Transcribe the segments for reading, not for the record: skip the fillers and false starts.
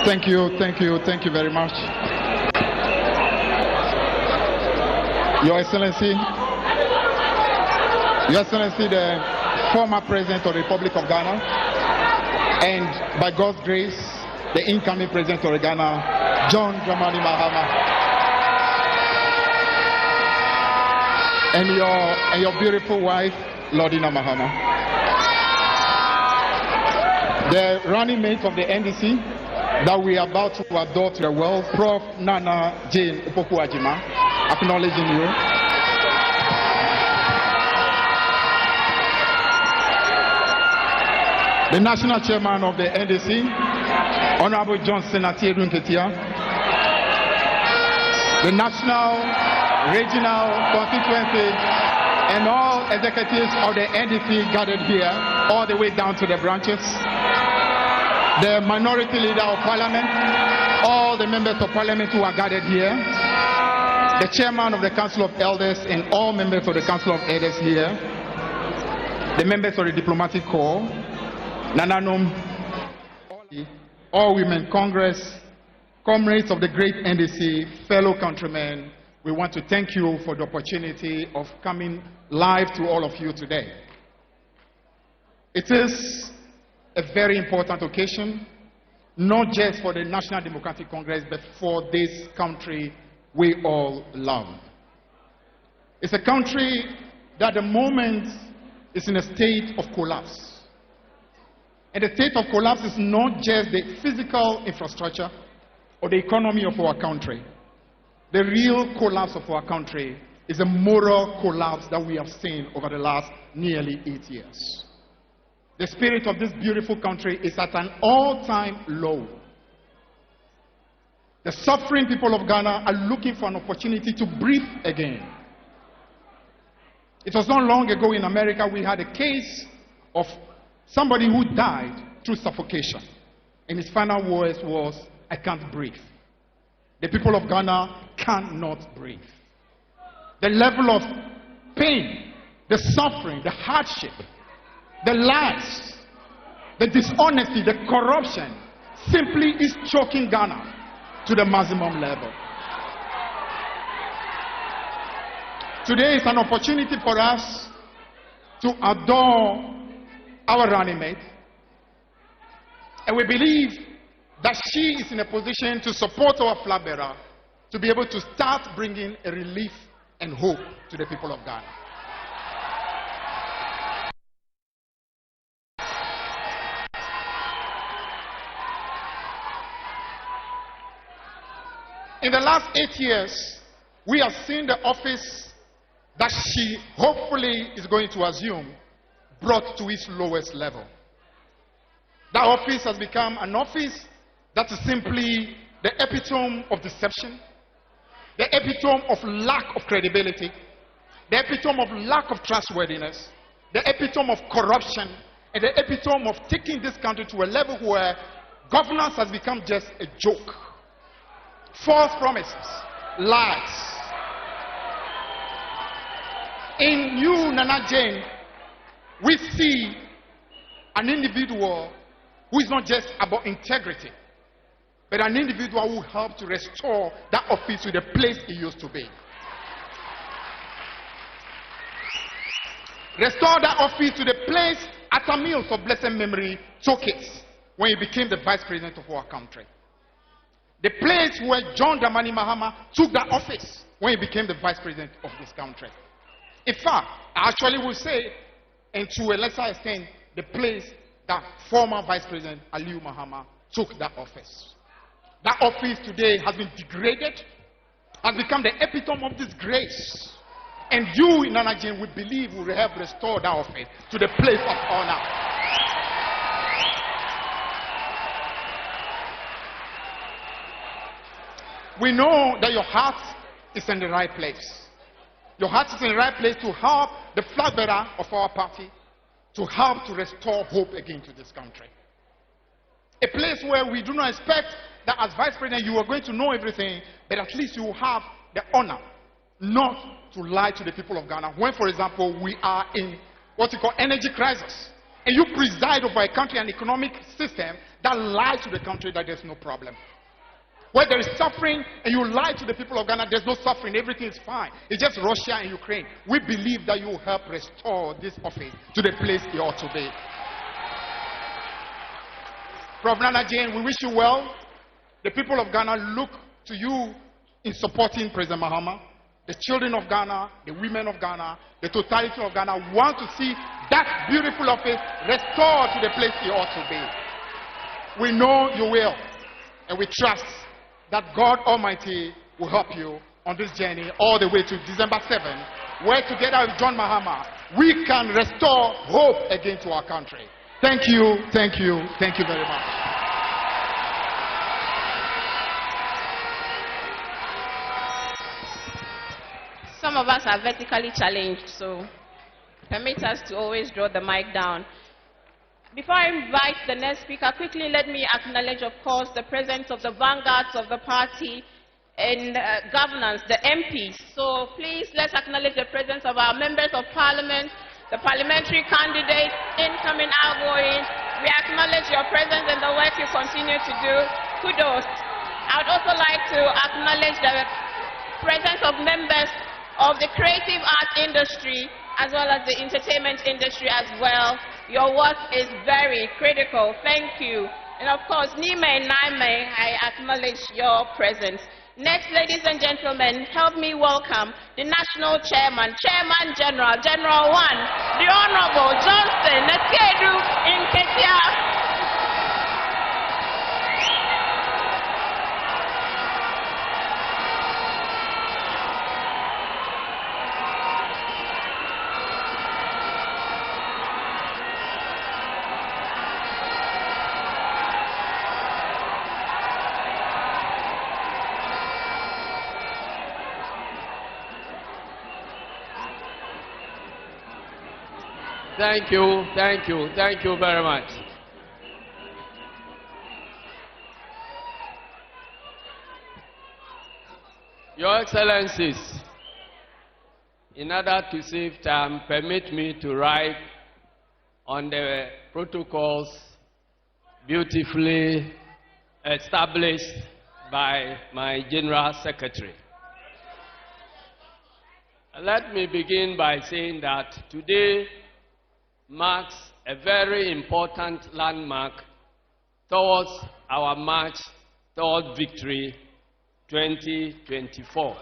Thank you very much. Your Excellency, the former President of the Republic of Ghana, and by God's grace, the incoming President of Ghana, John Dramani Mahama, and your beautiful wife, Lordina Mahama, the running mate of the NDC that we are about to adopt to the world, Prof Naana Opoku-Agyemang, acknowledging you. The National Chairman of the NDC, Honorable Johnson Atiedun Ketia, the National, Regional, Constituency, and all executives of the NDC gathered here, all the way down to the branches, the minority leader of parliament, all the members of parliament who are gathered here, the chairman of the Council of Elders and all members of the Council of Elders here, the members of the diplomatic corps, Nananom, all women Congress, comrades of the great NDC, fellow countrymen, we want to thank you for the opportunity of coming live to all of you today. It is a very important occasion, not just for the National Democratic Congress, but for this country we all love. It's a country that at the moment is in a state of collapse. And the state of collapse is not just the physical infrastructure or the economy of our country. The real collapse of our country is a moral collapse that we have seen over the last nearly 8 years. The spirit of this beautiful country is at an all-time low. The suffering people of Ghana are looking for an opportunity to breathe again. It was not long ago in America we had a case of somebody who died through suffocation. And his final words was, "I can't breathe." The people of Ghana cannot breathe. The level of pain, the suffering, the hardship, the lies, the dishonesty, the corruption simply is choking Ghana to the maximum level. Today is an opportunity for us to adore our running mate, and we believe that she is in a position to support our flag bearer to be able to start bringing a relief and hope to the people of Ghana. In the last 8 years, we have seen the office that she hopefully is going to assume brought to its lowest level. That office has become an office that is simply the epitome of deception, the epitome of lack of credibility, the epitome of lack of trustworthiness, the epitome of corruption, and the epitome of taking this country to a level where governance has become just a joke. False promises, lies. In you, Nana Jane, we see an individual who is not just about integrity, but an individual who helped to restore that office to the place it used to be. Restore that office to the place Atta Mills of blessed memory took it when he became the vice president of our country. The place where John Dramani Mahama took that office when he became the vice president of this country. In fact, I actually will say, and to a lesser extent, the place that former Vice President Aliyu Mahama took that office. That office today has been degraded, has become the epitome of disgrace. And you, in Nana Jane, we believe will help restore that office to the place of honor. We know that your heart is in the right place. Your heart is in the right place to help the flag bearer of our party, to help to restore hope again to this country. A place where we do not expect that as vice president you are going to know everything, but at least you will have the honor not to lie to the people of Ghana when, for example, we are in what you call energy crisis, and you preside over a country and economic system that lie to the country that there's no problem. Where there is suffering and you lie to the people of Ghana, there's no suffering, everything is fine. It's just Russia and Ukraine. We believe that you will help restore this office to the place it ought to be. Prof Naana Jane, we wish you well. The people of Ghana look to you in supporting President Mahama. The children of Ghana, the women of Ghana, the totality of Ghana want to see that beautiful office restored to the place it ought to be. We know you will, and we trust that God Almighty will help you on this journey all the way to December 7, where together with John Mahama, we can restore hope again to our country. Thank you, thank you, thank you very much. Some of us are vertically challenged, so permit us to always draw the mic down. Before I invite the next speaker, quickly let me acknowledge, of course, the presence of the vanguards of the party in governance, the MPs. So please, let's acknowledge the presence of our members of parliament, the parliamentary candidates, incoming, outgoing. We acknowledge your presence and the work you continue to do. Kudos. I would also like to acknowledge the presence of members of the creative arts industry as well as the entertainment industry as well. Your work is very critical. Thank you. And of course, Nime and Naime, I acknowledge your presence. Next, ladies and gentlemen, help me welcome the National Chairman, Chairman General, General 1, the Honorable Johnson Nakedu Nketia. Thank you, thank you, thank you very much. Your Excellencies, in order to save time, permit me to write on the protocols beautifully established by my General Secretary. Let me begin by saying that today marks a very important landmark towards our march toward victory 2024.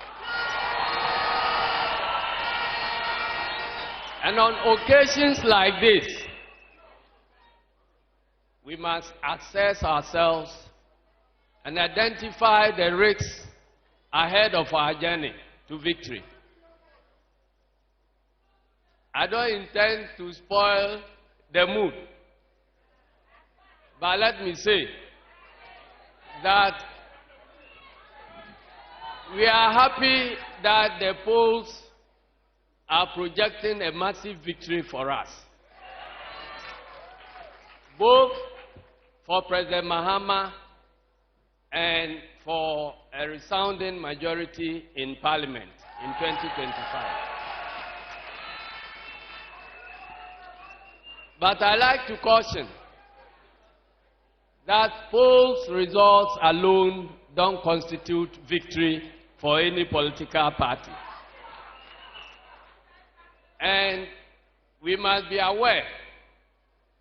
And on occasions like this, we must assess ourselves and identify the risks ahead of our journey to victory. I don't intend to spoil the mood, but let me say that we are happy that the polls are projecting a massive victory for us, both for President Mahama and for a resounding majority in Parliament in 2025. But I like to caution that polls results alone don't constitute victory for any political party. And we must be aware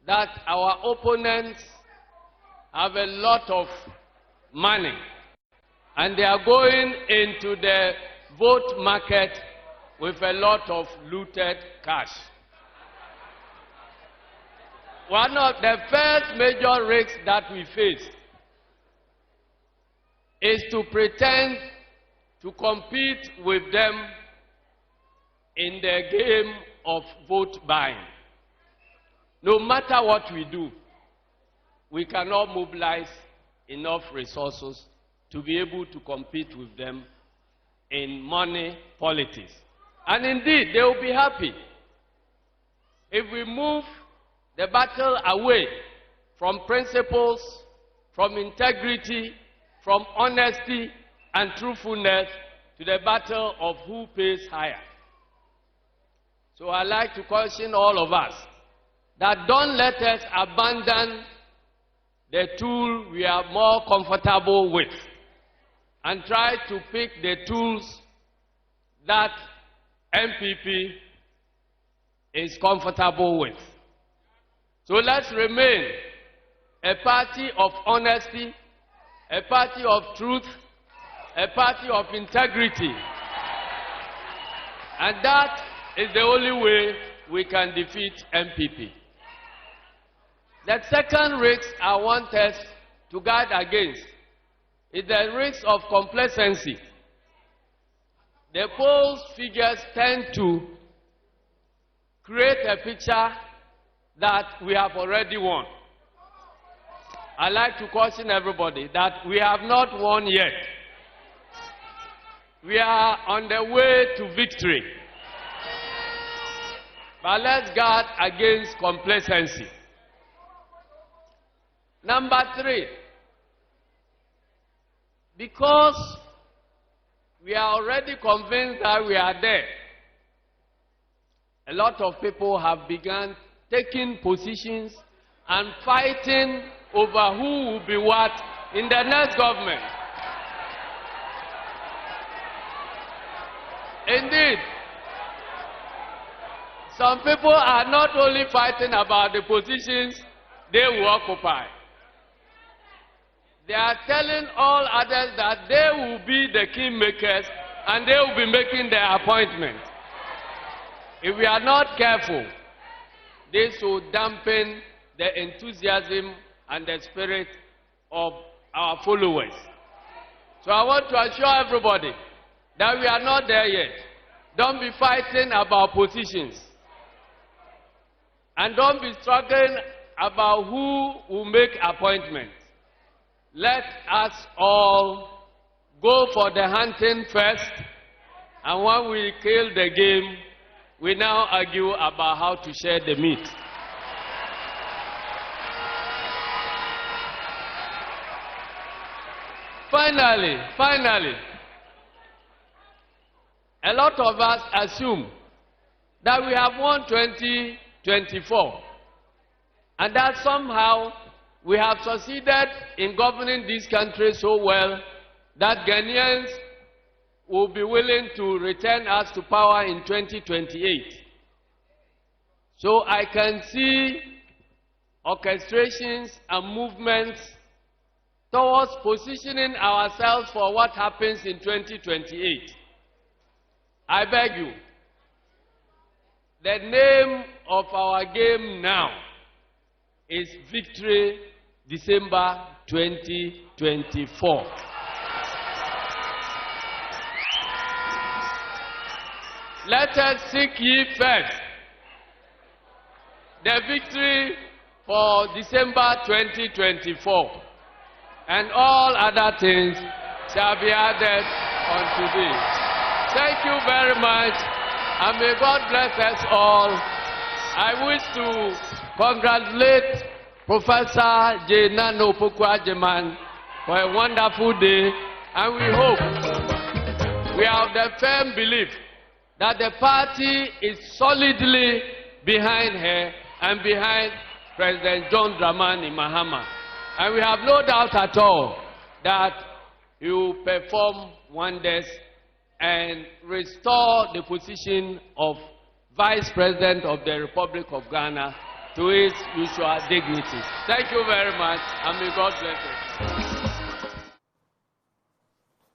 that our opponents have a lot of money and they are going into the vote market with a lot of looted cash. One of the first major risks that we face is to pretend to compete with them in the game of vote buying. No matter what we do, we cannot mobilize enough resources to be able to compete with them in money politics. And indeed, they will be happy if we move the battle away from principles, from integrity, from honesty and truthfulness to the battle of who pays higher. So I like to caution all of us that don't let us abandon the tool we are more comfortable with and try to pick the tools that MPP is comfortable with. So let's remain a party of honesty, a party of truth, a party of integrity. And that is the only way we can defeat MPP. The second risk I want us to guard against is the risk of complacency. The polls figures tend to create a picture that we have already won. I like to caution everybody that we have not won yet. We are on the way to victory. But let's guard against complacency. Number 3, because we are already convinced that we are there, a lot of people have begun taking positions and fighting over who will be what in the next government. Indeed, some people are not only fighting about the positions they will occupy. They are telling all others that they will be the kingmakers and they will be making their appointment. If we are not careful, this will dampen the enthusiasm and the spirit of our followers. So I want to assure everybody that we are not there yet. Don't be fighting about positions. And don't be struggling about who will make appointments. Let us all go for the hunting first, and when we kill the game, we now argue about how to share the meat. Finally, a lot of us assume that we have won 2024 and that somehow we have succeeded in governing this country so well that Ghanaians will be willing to return us to power in 2028. So I can see orchestrations and movements towards positioning ourselves for what happens in 2028. I beg you, the name of our game now is Victory December 2024. Let us seek ye first the victory for December 2024, and all other things shall be added unto thee. Thank you very much, and may God bless us all. I wish to congratulate Professor Naana Opoku-Agyemang for a wonderful day, and we hope, we have the firm belief that the party is solidly behind her and behind President John Dramani Mahama. And we have no doubt at all that he will perform wonders and restore the position of Vice President of the Republic of Ghana to its usual dignity. Thank you very much, and may God bless you.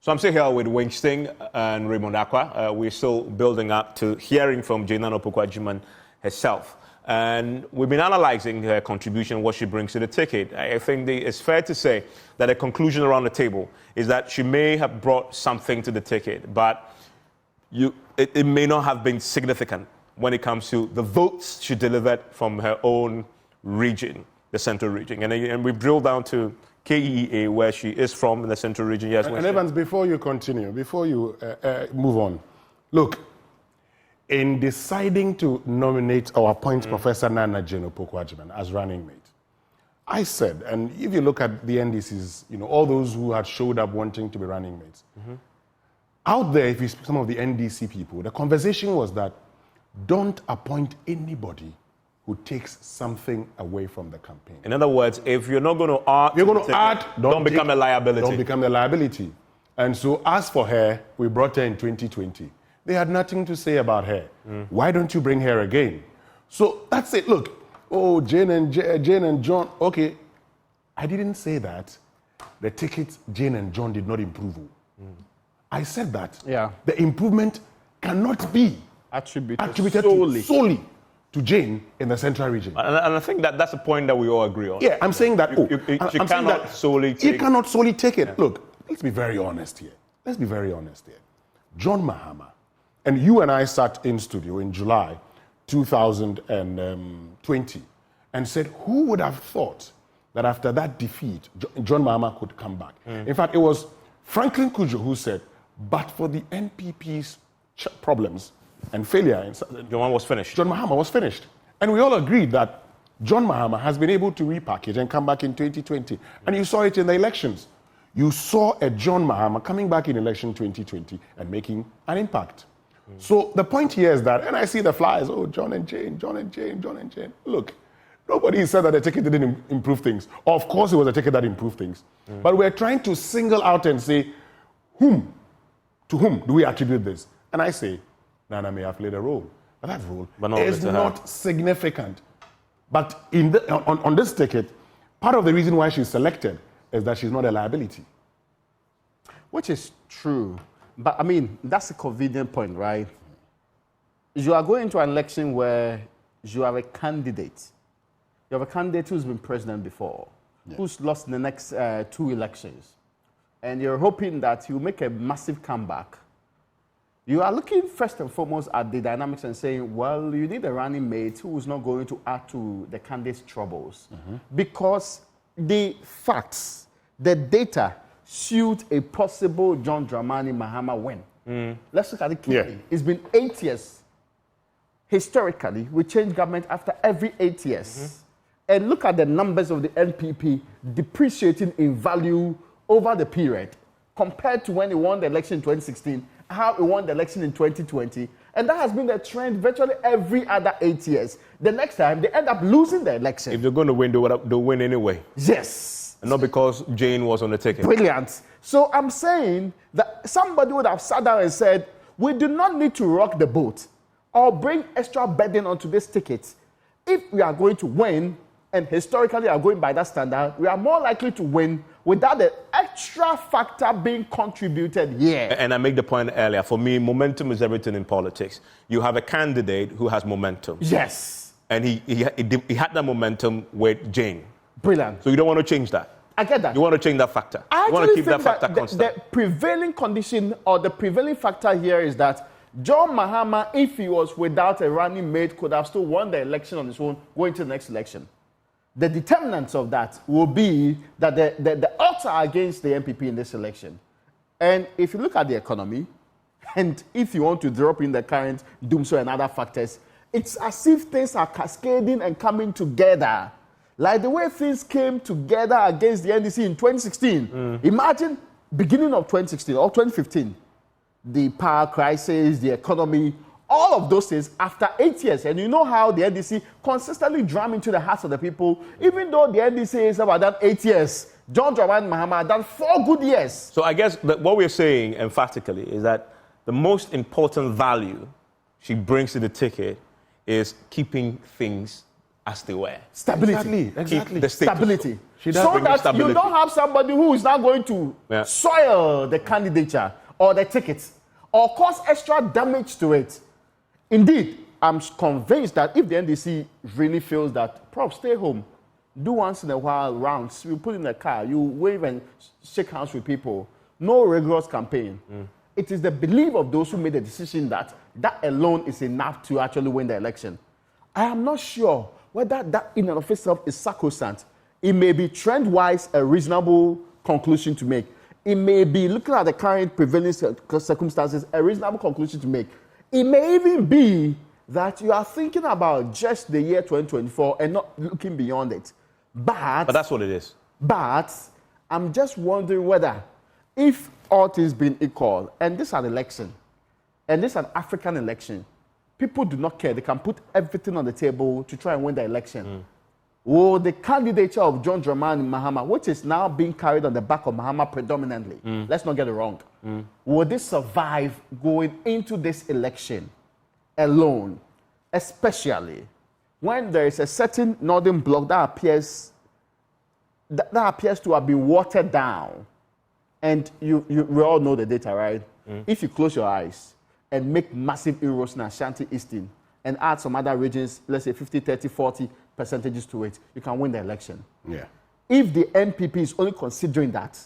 So I'm still here with Winston and Raymond Akwa. We're still building up to hearing from Naana Opoku-Agyemang herself. And we've been analyzing her contribution, what she brings to the ticket. I think it's fair to say that a conclusion around the table is that she may have brought something to the ticket, but it may not have been significant when it comes to the votes she delivered from her own region, the Central region. And we've drilled down to KEA, where she is from, in the Central region. Yes, and Evans, before you continue, before you move on, look, in deciding to nominate or appoint Professor Naana Opoku-Agyemang as running mate, I said, and if you look at the NDCs, all those who had showed up wanting to be running mates, out there, if you speak some of the NDC people, the conversation was that don't appoint anybody who takes something away from the campaign. In other words, if you're not going to add, don't become a liability. Don't become a liability. And so as for her, we brought her in 2020. They had nothing to say about her. Why don't you bring her again? So that's it. Look, oh, Jane and John. Okay, I didn't say that. The tickets, Jane and John did not improve. I said that. Yeah. The improvement cannot be attributed solely to Jane in the central region. And I think that's a point that we all agree on. Yeah, I'm saying that. She cannot solely take it. You cannot solely take it. Yeah. Look, let's be very honest here. John Mahama, and you and I sat in studio in July 2020 and said, who would have thought that after that defeat, John Mahama could come back? In fact, it was Franklin Kujo who said, but for the NPP's problems and failure, John was finished. John Mahama was finished. And we all agreed that John Mahama has been able to repackage and come back in 2020. And you saw it in the elections. You saw a John Mahama coming back in election 2020 and making an impact. So the point here is that, and I see the flyers, oh, John and Jane. Look, nobody said that the ticket didn't improve things. Of course, it was a ticket that improved things. But we're trying to single out and say, to whom do we attribute this? And I say, Nana may have played a role. But that role is not significant. But on this ticket, part of the reason why she's selected is that she's not a liability. Which is true. But, I mean, that's a convenient point, right? You are going to an election where you have a candidate. You have a candidate who's been president before, who's lost in the next 2 elections. And you're hoping that he'll make a massive comeback. You are looking first and foremost at the dynamics and saying, well, you need a running mate who is not going to add to the candidate's troubles. Because the facts, the data, suit a possible John Dramani Mahama win. Let's look at it clearly. It's been 8 years. Historically, we change government after every 8 years. And look at the numbers of the NPP depreciating in value over the period compared to when he won the election in 2016, how he won the election in 2020. And that has been the trend virtually every other 8 years. The next time, they end up losing the election. If they're going to win, they'll win anyway. Yes. And not because Jane was on the ticket. Brilliant. So I'm saying that somebody would have sat down and said, we do not need to rock the boat or bring extra burden onto this ticket. If we are going to win, and historically are going by that standard, we are more likely to win without the extra factor being contributed here. And I made the point earlier, for me, momentum is everything in politics. You have a candidate who has momentum. Yes. And he had that momentum with Jane. Brilliant. So you don't want to change that. I get that. You want to change that factor. You want to keep that factor constant. The prevailing condition or the prevailing factor here is that John Mahama, if he was without a running mate, could have still won the election on his own going to the next election. The determinants of that will be that the odds are against the NPP in this election. And if you look at the economy, and if you want to drop in the current doomsday and other factors, it's as if things are cascading and coming together. Like the way things came together against the NDC in 2016. Imagine beginning of 2016 or 2015, the power crisis, the economy, all of those things after 8 years. And you know how the NDC consistently drum into the hearts of the people, even though the NDC is about that 8 years. John Dramani Mahama done 4 good years. So I guess that what we're saying emphatically is that the most important value she brings to the ticket is keeping things as they were. Stability. Exactly. The Stability. She does so bring that stability. you don't have somebody who is now going to soil the candidature or the tickets or cause extra damage to it. Indeed, I'm convinced that if the NDC really feels that, Prof, stay home, do once in a while rounds, you put in a car, you wave and shake hands with people, no rigorous campaign. It is the belief of those who made the decision that that alone is enough to actually win the election. I am not sure whether that in and of itself is sacrosanct. It may be trend-wise a reasonable conclusion to make. It may be, looking at the current prevailing circumstances, a reasonable conclusion to make. It may even be that you are thinking about just the year 2024 and not looking beyond it. But that's what it is. But I'm just wondering whether, if all things being equal, and this is an election, and this is an African election, people do not care. They can put everything on the table to try and win the election. Will the candidature of John Dramani Mahama, which is now being carried on the back of Mahama predominantly, let's not get it wrong, will this survive going into this election alone, especially when there is a certain northern bloc that appears to have been watered down? And we all know the data, right? If you close your eyes and make massive inroads in Ashanti Eastern and add some other regions, let's say 50, 30, 40 percentages to it, you can win the election. Yeah. If the NPP is only considering that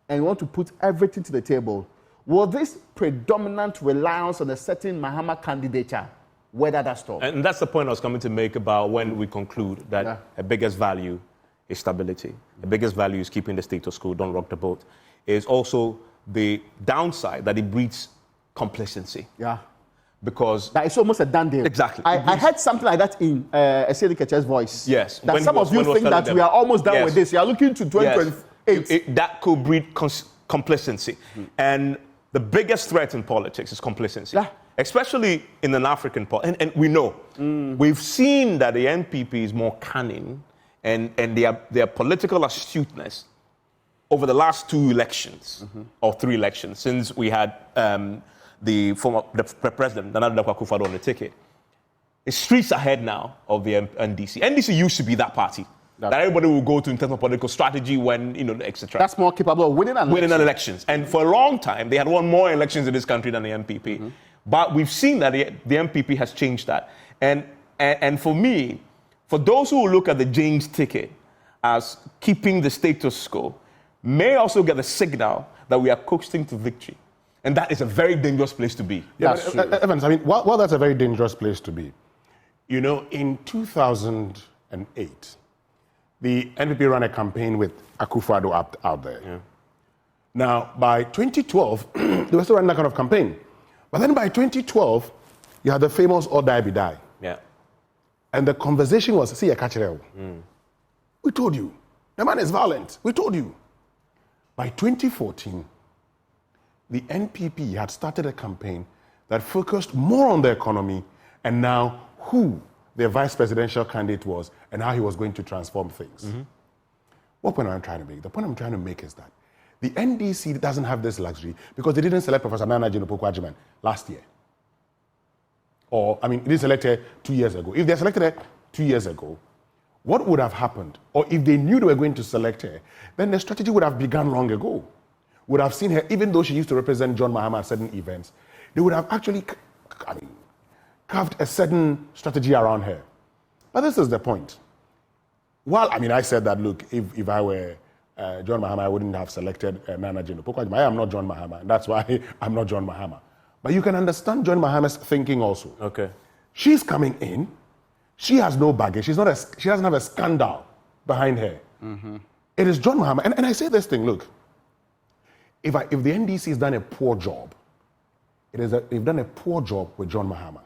and want to put everything to the table, will this predominant reliance on a certain Mahama candidature weather that storm? And that's the point I was coming to make about when we conclude that the biggest value is stability. The biggest value is keeping the status quo, don't rock the boat. Is also the downside that it breeds complacency. Yeah. Because that is almost a done deal. Exactly. I heard something like that in Esedi Keche's voice. Yes. That some of you think that we are almost done with this. You are looking to 2028. That could breed complacency. And the biggest threat in politics is complacency. Yeah. Especially in an African politics. And we know. We've seen that the NPP is more cunning and their political astuteness over the last 2 elections or 3 elections since we had the president, Nana Opoku-Agyemang, on the ticket. It's streets ahead now of the NDC. NDC used to be that party that everybody will go to in terms of political strategy when, etc. That's more capable of winning elections. And for a long time, they had won more elections in this country than the NPP. But we've seen that the NPP has changed that. And for me, for those who look at the James ticket as keeping the status quo, may also get the signal that we are coasting to victory. And that is a very dangerous place to be. Yeah, Evans, I mean, while that's a very dangerous place to be, in 2008, the NPP ran a campaign with Akufo-Addo out there. Yeah. Now, by 2012, they were still running that kind of campaign. But then by 2012, you had the famous Or Die Be Die. Yeah. And the conversation was, see, we told you. The man is violent. We told you. By 2014, the NPP had started a campaign that focused more on the economy and now who their vice presidential candidate was and how he was going to transform things. What point am I trying to make? The point I'm trying to make is that the NDC doesn't have this luxury because they didn't select Prof Naana Opoku-Agyemang last year. Or, I mean, it is selected 2 years ago. If they selected her 2 years ago, what would have happened? Or if they knew they were going to select her, then the strategy would have begun long ago. Would have seen her, even though she used to represent John Mahama at certain events, they would have actually carved a certain strategy around her. But this is the point. While, I said that, look, if I were John Mahama, I wouldn't have selected Naana Opoku-Agyemang. I am not John Mahama, and that's why I'm not John Mahama. But you can understand John Mahama's thinking also. Okay. She's coming in. She has no baggage. She doesn't have a scandal behind her. It is John Mahama. And I say this thing, look, if the NDC has done a poor job, they've done a poor job with John Mahama.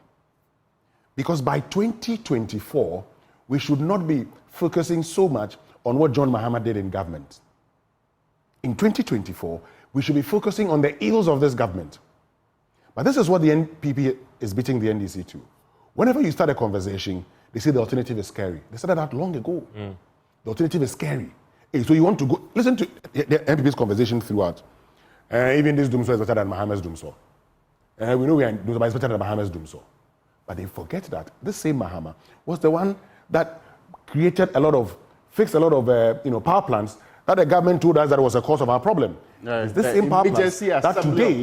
Because by 2024, we should not be focusing so much on what John Mahama did in government. In 2024, we should be focusing on the ills of this government. But this is what the NPP is beating the NDC to. Whenever you start a conversation, they say the alternative is scary. They said that long ago. The alternative is scary. Hey, so you want to go, listen to the NPP's conversation throughout. Even this Dumso is better than Mahama's Dumso. We know Dumso is better than Mahama's Dumso. But they forget that this same Mahama was the one that fixed a lot of power plants that the government told us that was the cause of our problem. It's this same power plants that today,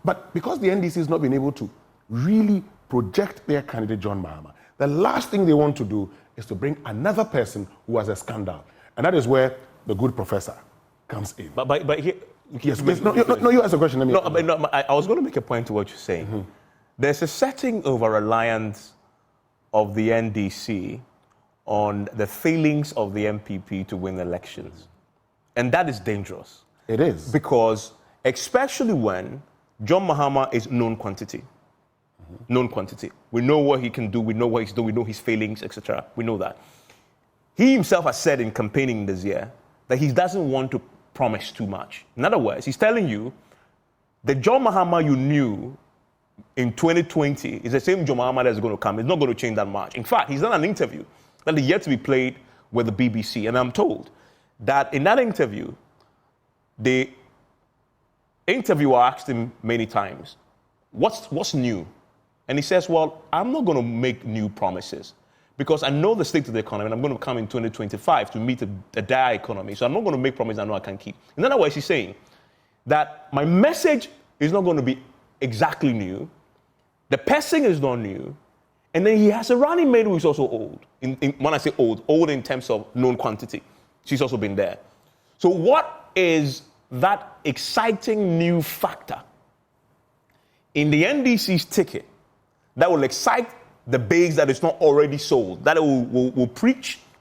but because the NDC has not been able to really project their candidate John Mahama, the last thing they want to do is to bring another person who has a scandal. And that is where the good professor comes in. But here, yes, you ask a question. I was going to make a point to what you're saying. There's a setting over reliance of the NDC on the failings of the NPP to win elections. And that is dangerous. It is. Because especially when John Mahama is known quantity. Known quantity. We know what he can do, we know what he's doing, we know his failings, etc. We know that. He himself has said in campaigning this year that he doesn't want to promise too much. In other words, he's telling you the John Mahama you knew in 2020 is the same John Mahama that's going to come. It's not going to change that much. In fact, he's done an interview that is yet to be played with the BBC, and I'm told that in that interview, the interviewer asked him many times, what's new? And he says, well, I'm not going to make new promises because I know the state of the economy and I'm going to come in 2025 to meet a dire economy. So I'm not going to make promises I know I can keep. In other words, he's saying that my message is not going to be exactly new. The person is not new. And then he has a running mate who is also old. When I say old in terms of known quantity. She's also been there. So what is that exciting new factor in the NDC's ticket that will excite the base that is not already sold, that it will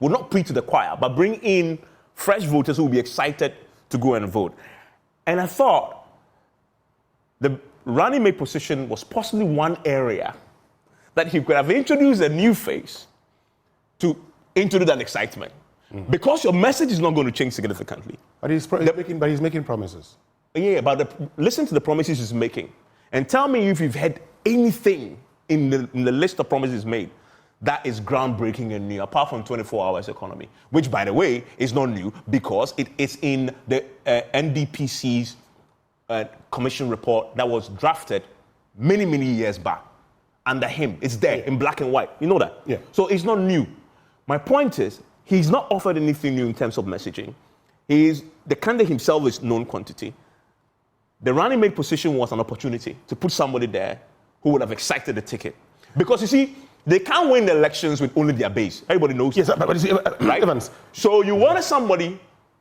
not preach to the choir, but bring in fresh voters who will be excited to go and vote? And I thought the running mate position was possibly one area that he could have introduced a new face to introduce that excitement. Because your message is not going to change significantly. But he's making promises. Yeah, but listen to the promises he's making. And tell me if you've had anything in the list of promises made that is groundbreaking and new, apart from 24 hours economy, which, by the way, is not new because it is in the NDPC's commission report that was drafted many, many years back. Under him, it's there in black and white. You know that? Yeah. So it's not new. My point is, he's not offered anything new in terms of messaging. The candidate himself is known quantity. The running mate position was an opportunity to put somebody there who would have excited the ticket. Because you see, they can't win the elections with only their base. Everybody knows. Yes, but you see, right? Evans. So you wanted somebody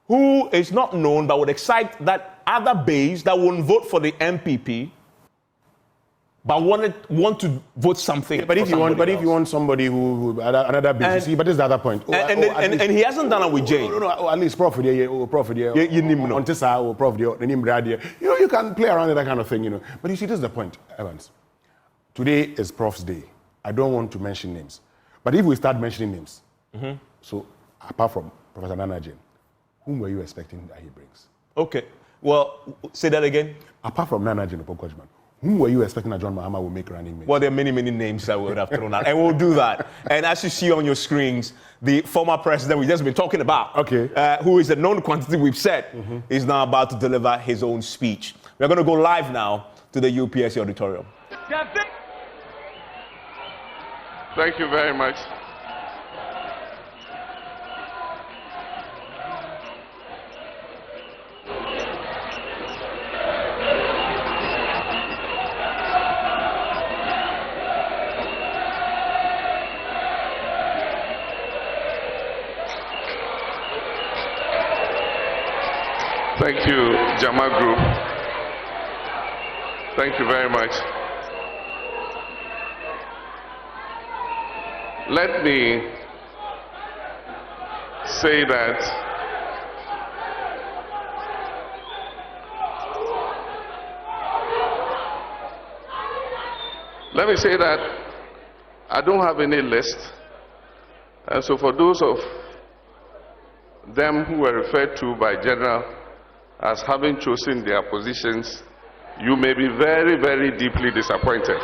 who is not known but would excite that other base that won't vote for the MPP but want to vote something. Yeah, but if you want somebody who another business, but this is the other point. And he hasn't done it with Jane. No, at least Prof there. You can play around with that kind of thing, But you see, this is the point, Evans. Today is Prof's day. I don't want to mention names, but if we start mentioning names, so apart from Professor Naana Opoku-Agyemang, whom were you expecting that he brings? Okay. Well, say that again. Apart from Naana Opoku-Agyemang, whom were you expecting that John Mahama will make running mate? Well, there are many, many names that we would have thrown out, and we'll do that. And as you see on your screens, the former president we've just been talking about, who is a known quantity we've said, is now about to deliver his own speech. We're going to go live now to the UPSC auditorium. Thank you very much. Thank you, Jama Group. Thank you very much. Let me say that I don't have any list. And so for those of them who were referred to by General as having chosen their positions, you may be very, very deeply disappointed.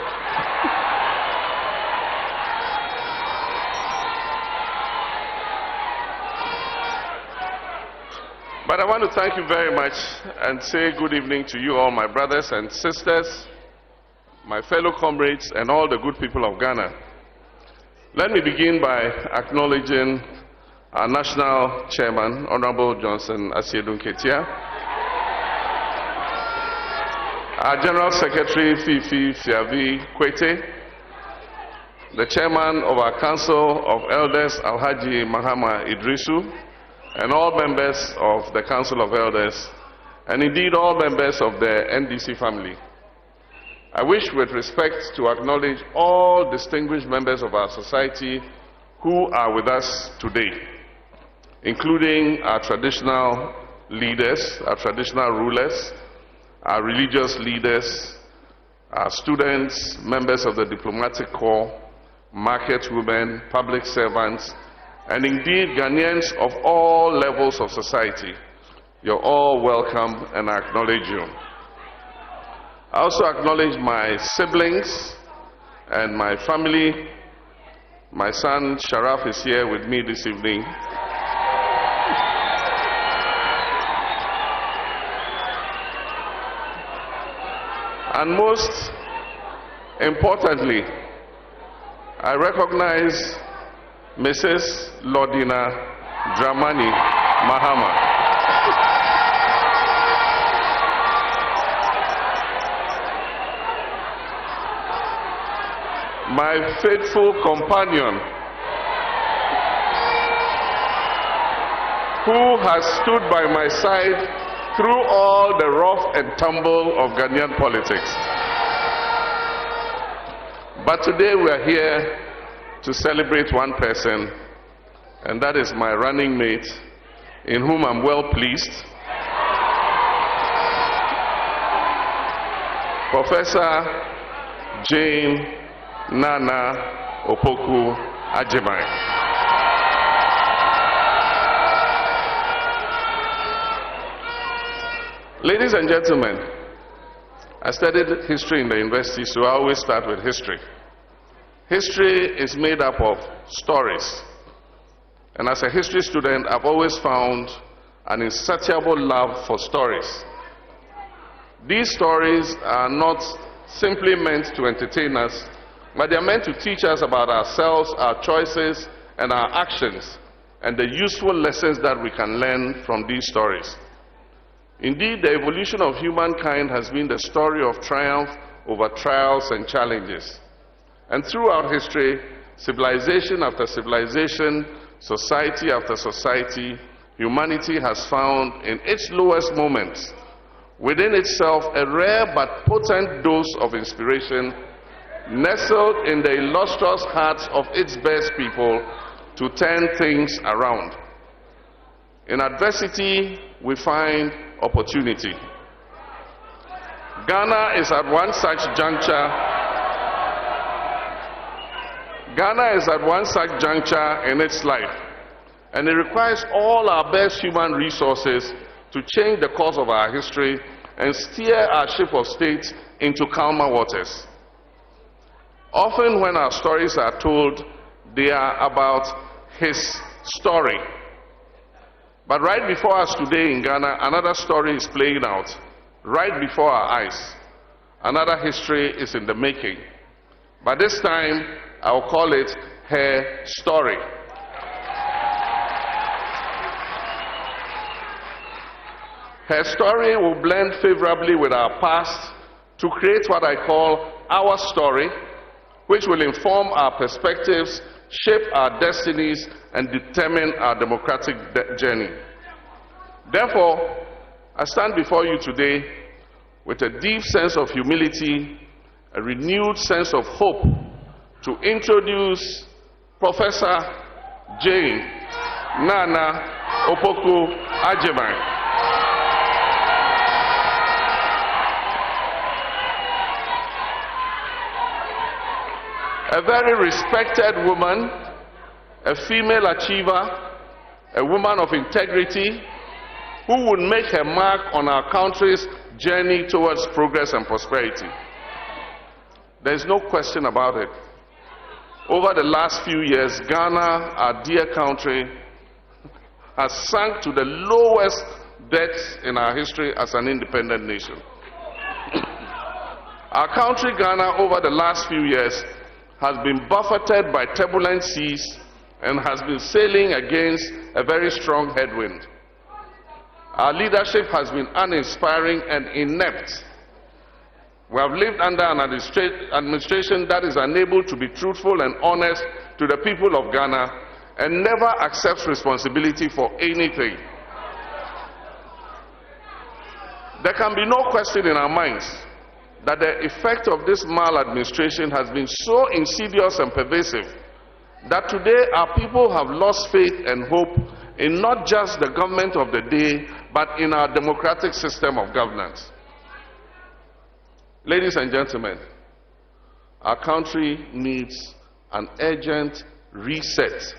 But I want to thank you very much and say good evening to you all, my brothers and sisters, my fellow comrades, and all the good people of Ghana. Let me begin by acknowledging our national chairman, Honorable Johnson Asiedu Nketia, our General Secretary, Fifi Fiavi Kwete, the chairman of our Council of Elders, Alhaji Mahama Idrisu, and all members of the Council of Elders, and indeed all members of the NDC family. I wish with respect to acknowledge all distinguished members of our society who are with us today, including our traditional leaders, our traditional rulers, our religious leaders, our students, members of the diplomatic corps, market women, public servants, and indeed Ghanaians of all levels of society. You're all welcome and I acknowledge you. I also acknowledge my siblings and my family. My son Sharaf is here with me this evening. And most importantly, I recognize Mrs. Lordina Dramani Mahama. My faithful companion, who has stood by my side through all the rough and tumble of Ghanaian politics. But today we are here to celebrate one person, and that is my running mate, in whom I'm well pleased, Professor Jane Naana Opoku-Agyemang. Ladies and gentlemen, I studied history in the university, so I always start with history. History is made up of stories. And as a history student, I've always found an insatiable love for stories. These stories are not simply meant to entertain us, but they are meant to teach us about ourselves, our choices, and our actions, and the useful lessons that we can learn from these stories. Indeed, the evolution of humankind has been the story of triumph over trials and challenges. And throughout history, civilization after civilization, society after society, humanity has found in its lowest moments within itself a rare but potent dose of inspiration nestled in the illustrious hearts of its best people to turn things around. In adversity, we find opportunity. Ghana is at one such juncture. Ghana is at one such juncture in its life, and it requires all our best human resources to change the course of our history and steer our ship of state into calmer waters. Often when our stories are told, they are about his story. But right before us today in Ghana, another story is playing out. Right before our eyes, another history is in the making. But this time, I'll call it her story. Her story will blend favorably with our past to create what I call our story, which will inform our perspectives, shape our destinies, and determine our democratic journey. Therefore, I stand before you today with a deep sense of humility, a renewed sense of hope to introduce Professor Jane Naana Opoku-Agyemang. A very respected woman, a female achiever, a woman of integrity, who would make her mark on our country's journey towards progress and prosperity. There is no question about it. Over the last few years, Ghana, our dear country, has sunk to the lowest depths in our history as an independent nation. Our country, Ghana, over the last few years, has been buffeted by turbulent seas and has been sailing against a very strong headwind. Our leadership has been uninspiring and inept. We have lived under an administration that is unable to be truthful and honest to the people of Ghana and never accepts responsibility for anything. There can be no question in our minds that the effect of this maladministration has been so insidious and pervasive that today our people have lost faith and hope in not just the government of the day, but in our democratic system of governance. Ladies and gentlemen, our country needs an urgent reset.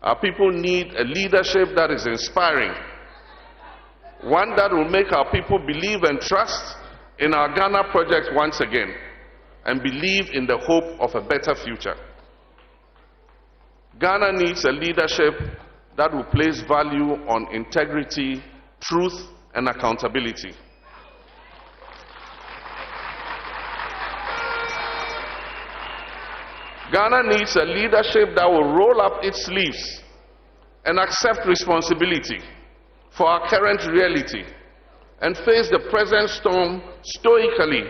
Our people need a leadership that is inspiring, one that will make our people believe and trust in our Ghana project once again and believe in the hope of a better future. Ghana needs a leadership that will place value on integrity, truth, and accountability. Ghana needs a leadership that will roll up its sleeves and accept responsibility for our current reality and face the present storm stoically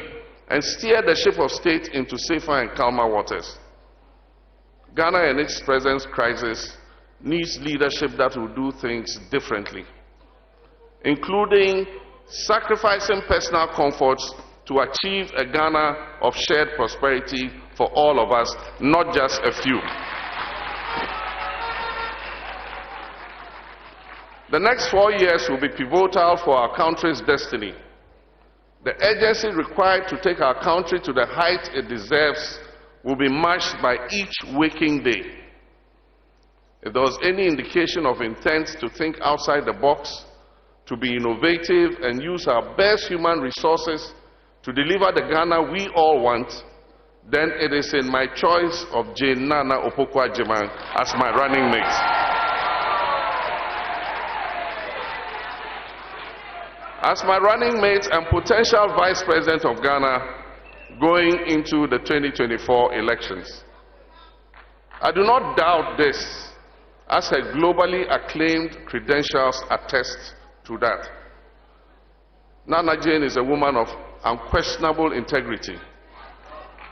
and steer the ship of state into safer and calmer waters. Ghana in its present crisis needs leadership that will do things differently, including sacrificing personal comforts to achieve a Ghana of shared prosperity for all of us, not just a few. The next 4 years will be pivotal for our country's destiny. The urgency required to take our country to the height it deserves will be matched by each waking day. If there was any indication of intent to think outside the box, to be innovative and use our best human resources to deliver the Ghana we all want, then it is in my choice of Naana Opoku-Agyemang as my running mate. As my running mate and potential Vice President of Ghana going into the 2024 elections, I do not doubt this, as her globally acclaimed credentials attest to that. Nana Jane is a woman of unquestionable integrity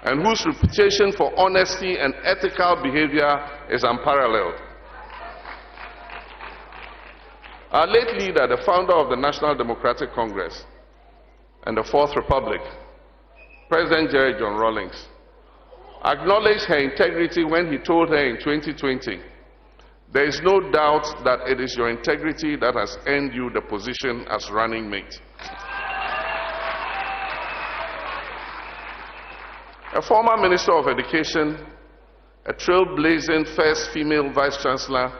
and whose reputation for honesty and ethical behavior is unparalleled. Our late leader, the founder of the National Democratic Congress and the Fourth Republic, President Jerry John Rawlings, acknowledged her integrity when he told her in 2020, "There is no doubt that it is your integrity that has earned you the position as running mate." A former Minister of Education, a trailblazing first female Vice Chancellor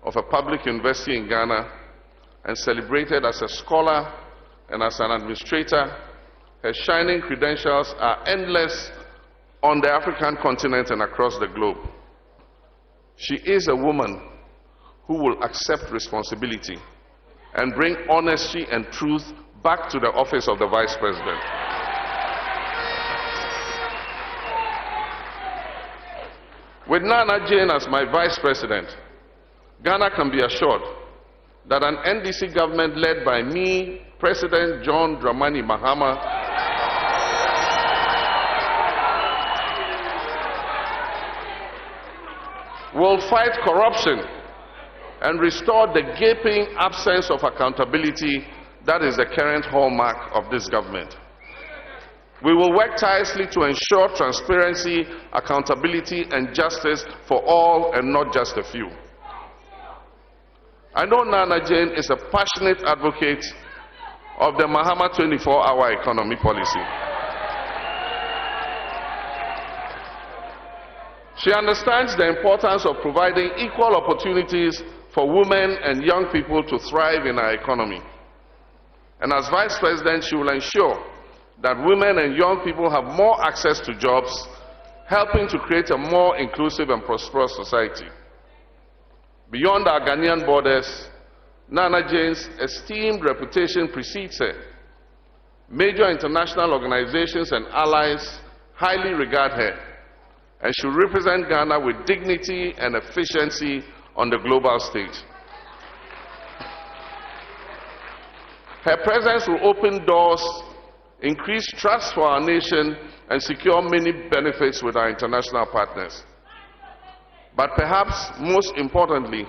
of a public university in Ghana, and celebrated as a scholar and as an administrator, her shining credentials are endless on the African continent and across the globe. She is a woman who will accept responsibility and bring honesty and truth back to the office of the Vice President. With Nana Jane as my Vice President, Ghana can be assured that an NDC government led by me, President John Dramani Mahama, will fight corruption and restore the gaping absence of accountability that is the current hallmark of this government. We will work tirelessly to ensure transparency, accountability, and justice for all and not just a few. I know Nana Jane is a passionate advocate of the Mahama 24-hour economy policy. She understands the importance of providing equal opportunities for women and young people to thrive in our economy. And as Vice President, she will ensure that women and young people have more access to jobs, helping to create a more inclusive and prosperous society. Beyond our Ghanaian borders, Nana Jane's esteemed reputation precedes her. Major international organizations and allies highly regard her, and she will represent Ghana with dignity and efficiency on the global stage. Her presence will open doors, increase trust for our nation, and secure many benefits with our international partners. But perhaps most importantly,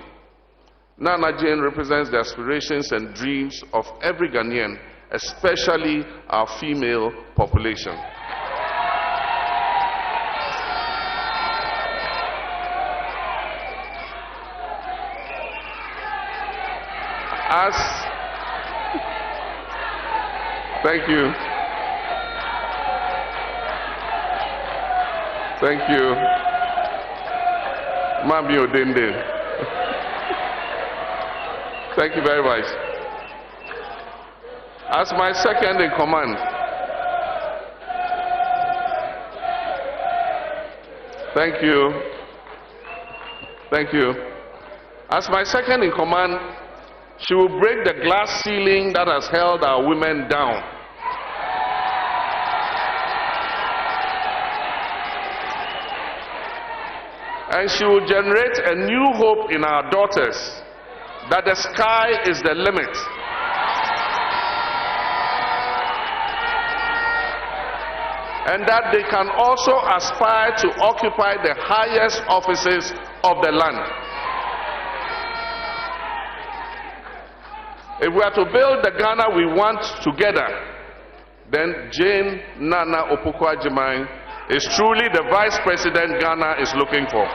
Nana Jane represents the aspirations and dreams of every Ghanaian, especially our female population. Thank you. Thank you. Mami Odende. Thank you very much. As my second in command, Thank you. Thank you. As my second in command, she will break the glass ceiling that has held our women down. And she will generate a new hope in our daughters that the sky is the limit. And that they can also aspire to occupy the highest offices of the land. If we are to build the Ghana we want together, then Jane Nana Opoku-Agyemang is truly the vice president Ghana is looking for.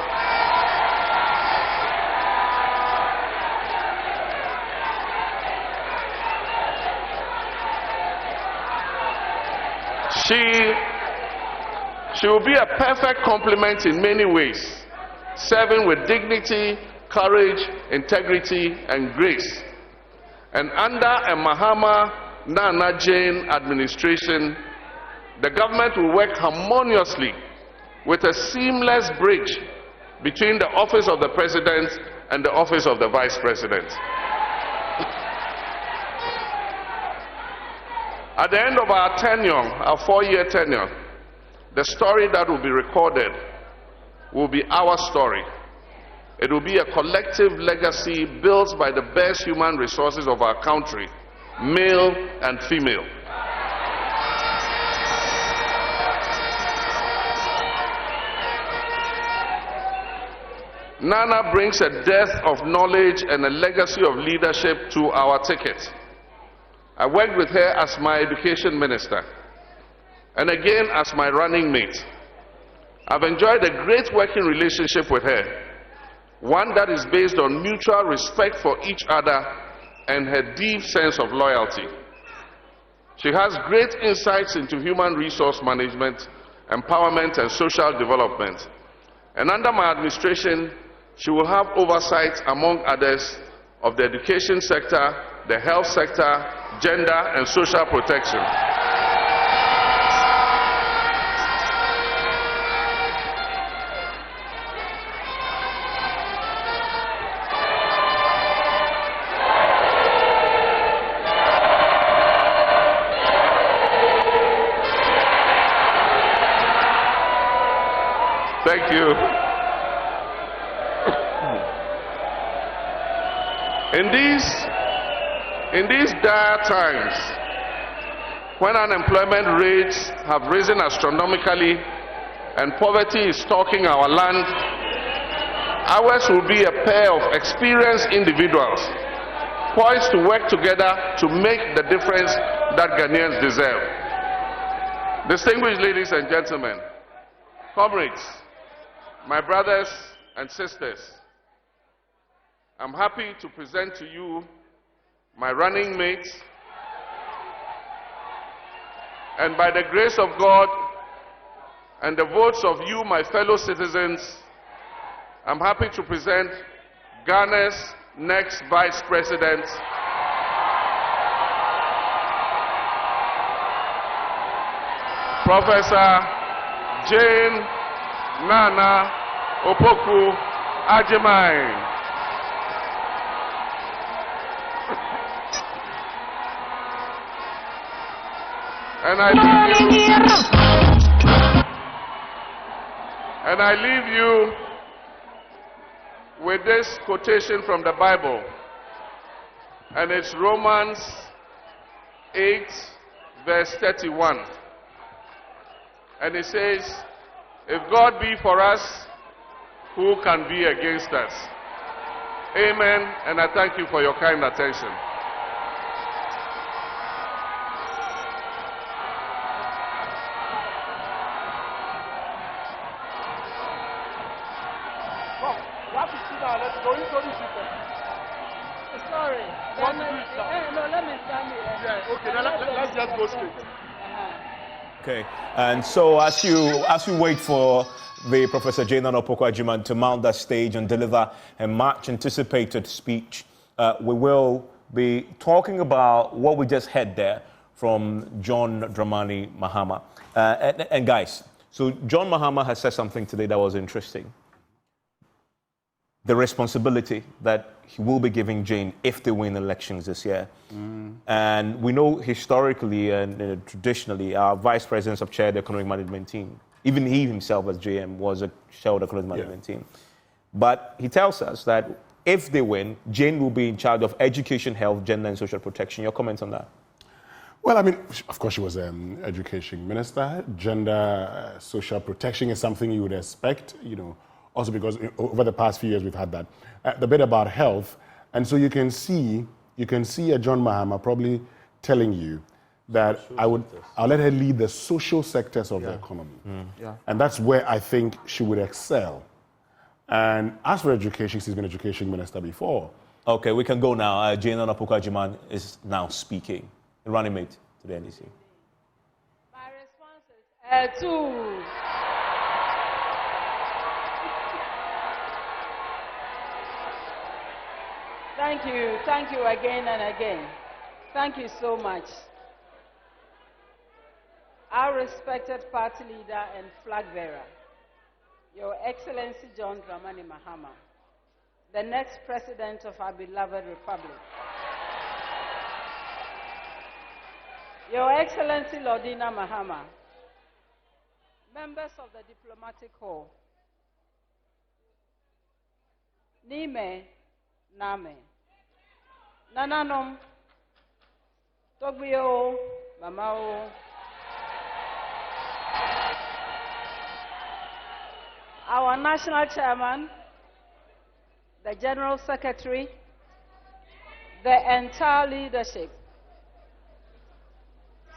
She will be a perfect complement in many ways, serving with dignity, courage, integrity, and grace. And under a Mahama Nana Jane administration, the government will work harmoniously with a seamless bridge between the office of the president and the office of the vice president. At the end of our tenure, our 4-year tenure, the story that will be recorded will be our story. It will be a collective legacy built by the best human resources of our country, male and female. Nana brings a depth of knowledge and a legacy of leadership to our ticket. I worked with her as my education minister, and again as my running mate. I've enjoyed a great working relationship with her, one that is based on mutual respect for each other and her deep sense of loyalty. She has great insights into human resource management, empowerment, and social development. And under my administration, she will have oversight, among others, of the education sector, the health sector, gender, and social protection. Thank you. In these dire times, when unemployment rates have risen astronomically and poverty is stalking our land, ours will be a pair of experienced individuals poised to work together to make the difference that Ghanaians deserve. Distinguished ladies and gentlemen, comrades, my brothers and sisters, I'm happy to present to you my running mates, and by the grace of God and the votes of you, my fellow citizens, I'm happy to present Ghana's next Vice President, Professor Jane Nana Opoku-Agyemang. And I leave you with this quotation from the Bible, and it's Romans 8, verse 31. And it says, if God be for us, who can be against us? Amen, and I thank you for your kind attention. Sorry. No, let me stand here. Yeah, okay, now let's just go straight. Okay, and so as you wait for the Professor Jane Nana Opoku-Agyemang to mount that stage and deliver a much anticipated speech, we will be talking about what we just heard there from John Dramani Mahama. And guys, So John Mahama has said something today that was interesting. The responsibility that he will be giving Jane if they win elections this year. And we know historically and traditionally, our vice presidents have chaired the economic management team. Even he himself as JM was a chair of the economic management team. But he tells us that if they win, Jane will be in charge of education, health, gender and social protection. Your comments on that? Well, I mean, of course she was education minister. Gender, social protection is something you would expect, you know, also because over the past few years we've had that. The bit about health, and so you can see a John Mahama probably telling you that I'll let her lead the social sectors of the economy. And that's where I think she would excel. And as for education, she's been education minister before. Okay, we can go now. Jane Naana Opoku-Agyemang is now speaking, running mate to the NDC. My response is 2. Thank you again and again. Thank you so much. Our respected party leader and flag bearer, Your Excellency John Dramani Mahama, the next president of our beloved republic. Your Excellency Lordina Mahama, members of the diplomatic corps, Nime, Name, Nananom, Togbio, Mamao, our national chairman, the general secretary, the entire leadership,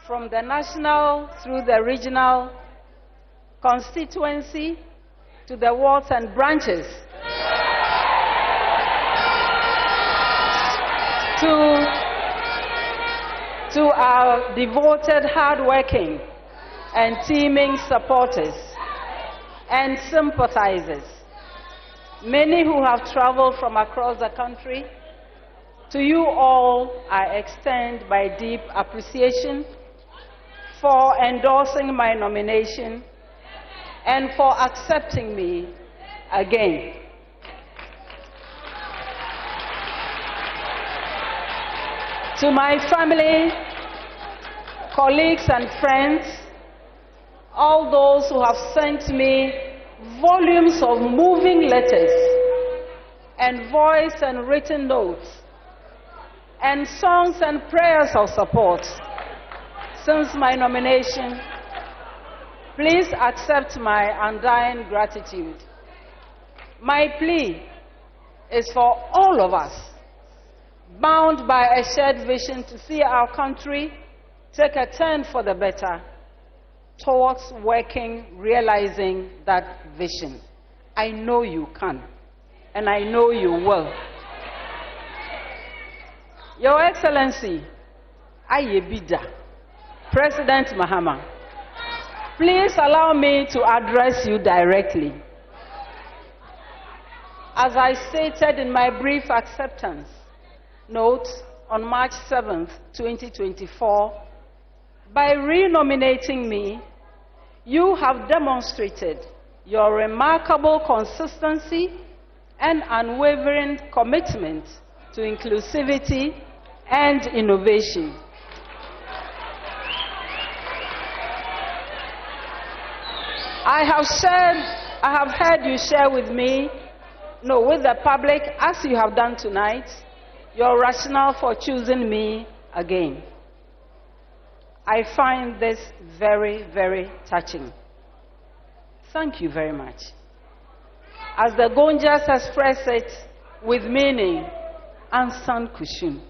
from the national through the regional constituency to the wards and branches, to our devoted, hardworking, and teaming supporters and sympathizers, many who have traveled from across the country. To you all, I extend my deep appreciation for endorsing my nomination and for accepting me again. To my family, colleagues and friends, all those who have sent me volumes of moving letters and voice and written notes and songs and prayers of support since my nomination, please accept my undying gratitude. My plea is for all of us, bound by a shared vision to see our country take a turn for the better towards realizing that vision. I know you can, and I know you will. Your Excellency, Ayebida, President Mahama, please allow me to address you directly. As I stated in my brief acceptance note on March 7th, 2024, by renominating me, you have demonstrated your remarkable consistency and unwavering commitment to inclusivity and innovation. I have heard you share with me, with the public, as you have done tonight, your rationale for choosing me again. I find this very, very touching. Thank you very much. As the Gonjas express it with meaning, Ansan Kushun.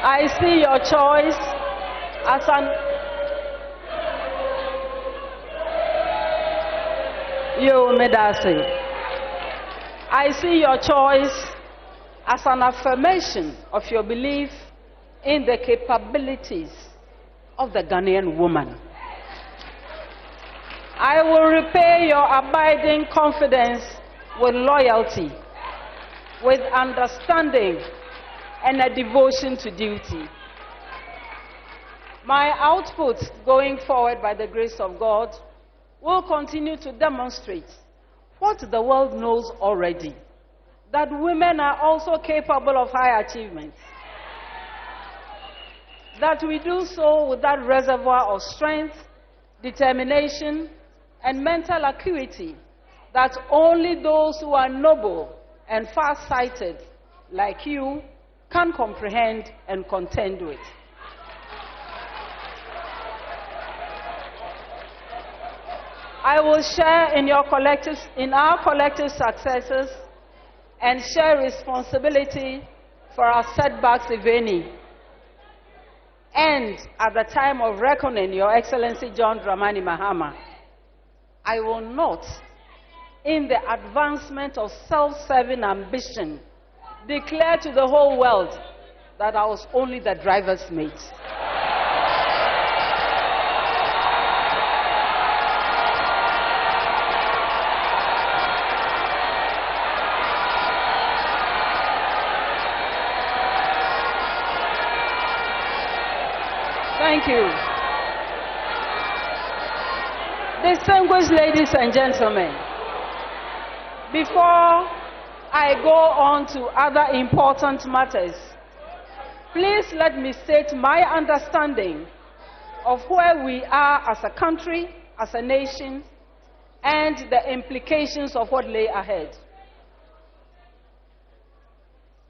I see your choice as I see your choice as an affirmation of your belief in the capabilities of the Ghanaian woman. I will repay your abiding confidence with loyalty, with understanding and a devotion to duty. My output going forward by the grace of God will continue to demonstrate what the world knows already, that women are also capable of high achievements, that we do so with that reservoir of strength, determination, and mental acuity that only those who are noble and far-sighted like you can comprehend and contend with. I will share in our collective successes and share responsibility for our setbacks, if any. And at the time of reckoning, Your Excellency John Dramani Mahama, I will not, in the advancement of self-serving ambition, declare to the whole world that I was only the driver's mate. Thank you. Distinguished ladies and gentlemen, before I go on to other important matters, please let me state my understanding of where we are as a country, as a nation, and the implications of what lay ahead.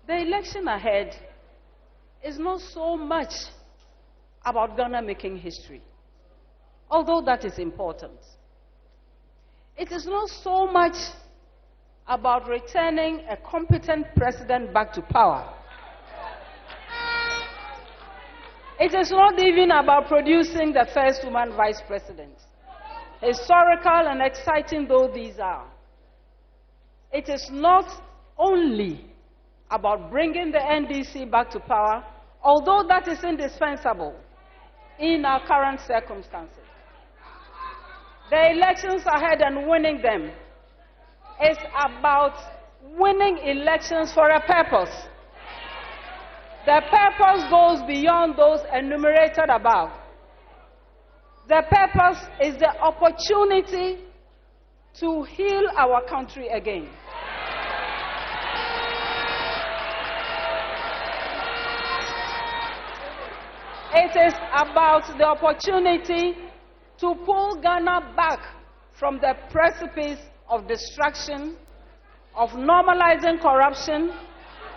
The election ahead is not so much about Ghana making history, although that is important. It is not so much about returning a competent president back to power. It is not even about producing the first woman vice president, historical and exciting though these are. It is not only about bringing the NDC back to power, although that is indispensable in our current circumstances. The elections ahead and winning them is about winning elections for a purpose. The purpose goes beyond those enumerated above. The purpose is the opportunity to heal our country again. It is about the opportunity to pull Ghana back from the precipice of destruction, of normalizing corruption,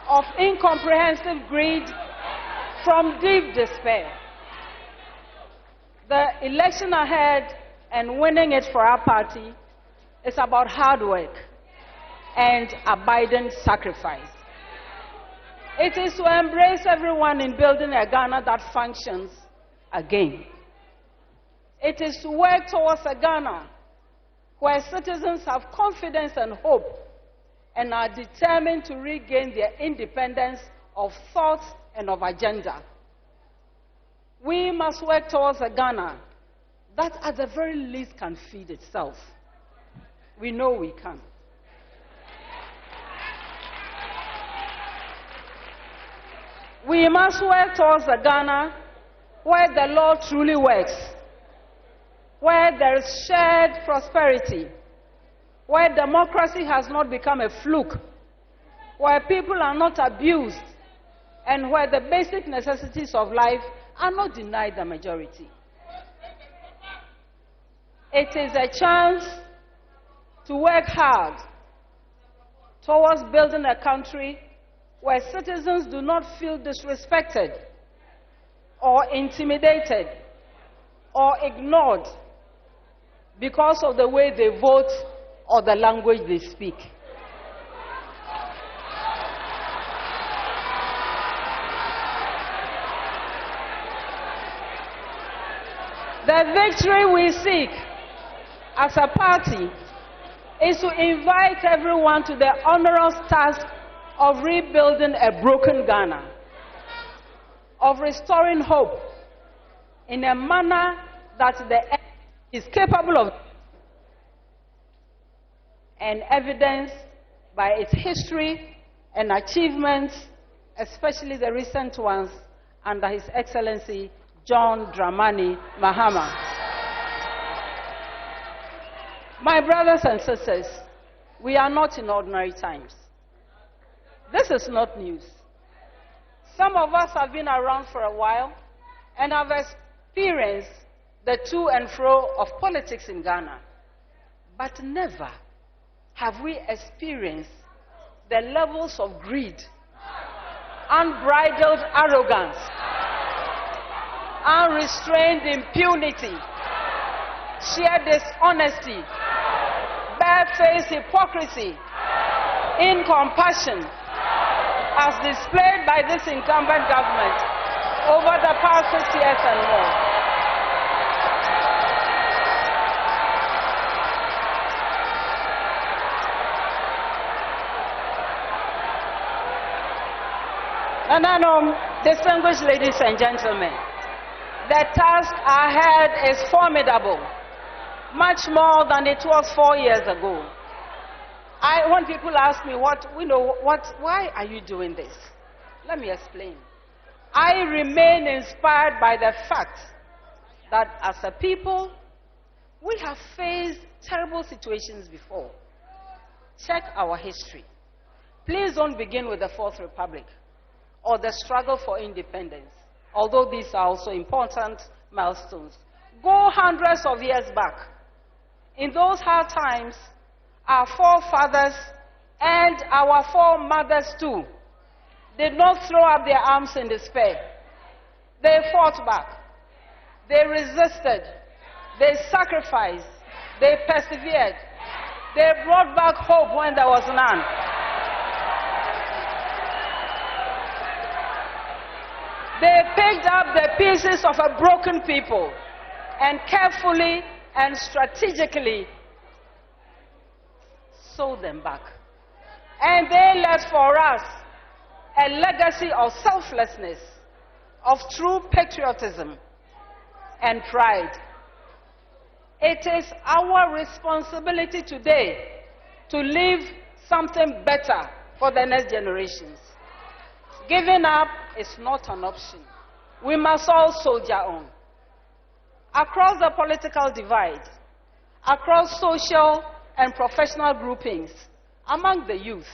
of incomprehensive greed, from deep despair. The election ahead and winning it for our party is about hard work and abiding sacrifice. It is to embrace everyone in building a Ghana that functions again. It is to work towards a Ghana where citizens have confidence and hope and are determined to regain their independence of thought and of agenda. We must work towards a Ghana that at the very least can feed itself. We know we can. We must work towards a Ghana where the law truly works, where there is shared prosperity, where democracy has not become a fluke, where people are not abused, and where the basic necessities of life are not denied the majority. It is a chance to work hard towards building a country where citizens do not feel disrespected or intimidated or ignored because of the way they vote or the language they speak. The victory we seek as a party is to invite everyone to the onerous task of rebuilding a broken Ghana, of restoring hope in a manner that the is capable of, and evidenced by its history and achievements, especially the recent ones under His Excellency John Dramani Mahama. My brothers and sisters, we are not in ordinary times. This is not news. Some of us have been around for a while and have experienced the to and fro of politics in Ghana. But never have we experienced the levels of greed, unbridled arrogance, unrestrained impunity, sheer dishonesty, barefaced hypocrisy, incompassion, as displayed by this incumbent government over the past 6 years and more. Distinguished ladies and gentlemen, the task ahead is formidable, much more than it was 4 years ago. When people ask me, why are you doing this? Let me explain. I remain inspired by the fact that as a people, we have faced terrible situations before. Check our history. Please don't begin with the Fourth Republic or the struggle for independence, although these are also important milestones. Go hundreds of years back. In those hard times, our forefathers and our foremothers too did not throw up their arms in despair. They fought back. They resisted. They sacrificed. They persevered. They brought back hope when there was none. They picked up the pieces of a broken people and carefully and strategically sewed them back. And they left for us a legacy of selflessness, of true patriotism and pride. It is our responsibility today to leave something better for the next generations. Giving up is not an option. We must all soldier on. Across the political divide, across social and professional groupings, among the youth,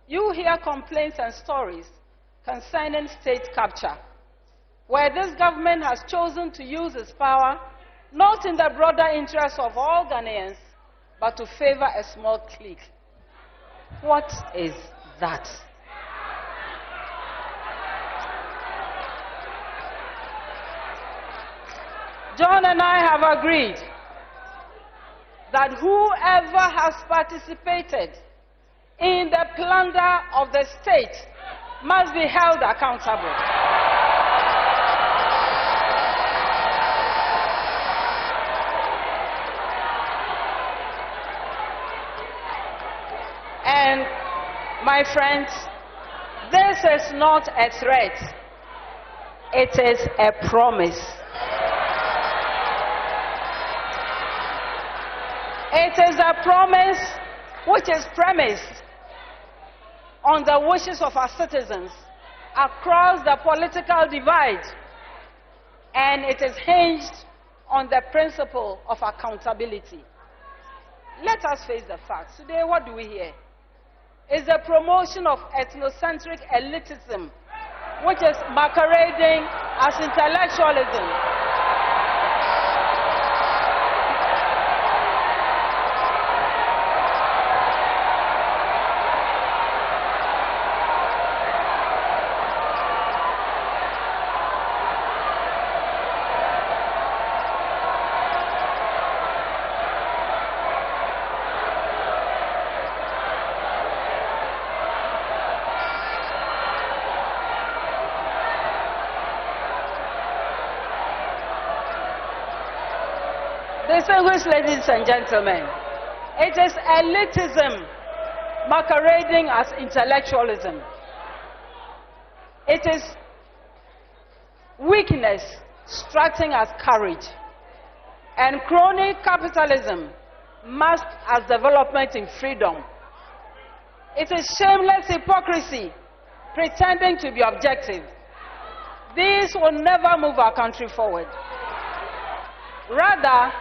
you hear complaints and stories concerning state capture, where this government has chosen to use its power not in the broader interest of all Ghanaians, but to favor a small clique. What is that? John and I have agreed that whoever has participated in the plunder of the state must be held accountable. And my friends, this is not a threat, it is a promise. It is a promise which is premised on the wishes of our citizens across the political divide, and it is hinged on the principle of accountability. Let us face the facts. Today, what do we hear? It's the promotion of ethnocentric elitism, which is masquerading as intellectualism. Distinguished ladies and gentlemen, it is elitism masquerading as intellectualism. It is weakness strutting as courage. And crony capitalism masked as development in freedom. It is shameless hypocrisy, pretending to be objective. This will never move our country forward. Rather,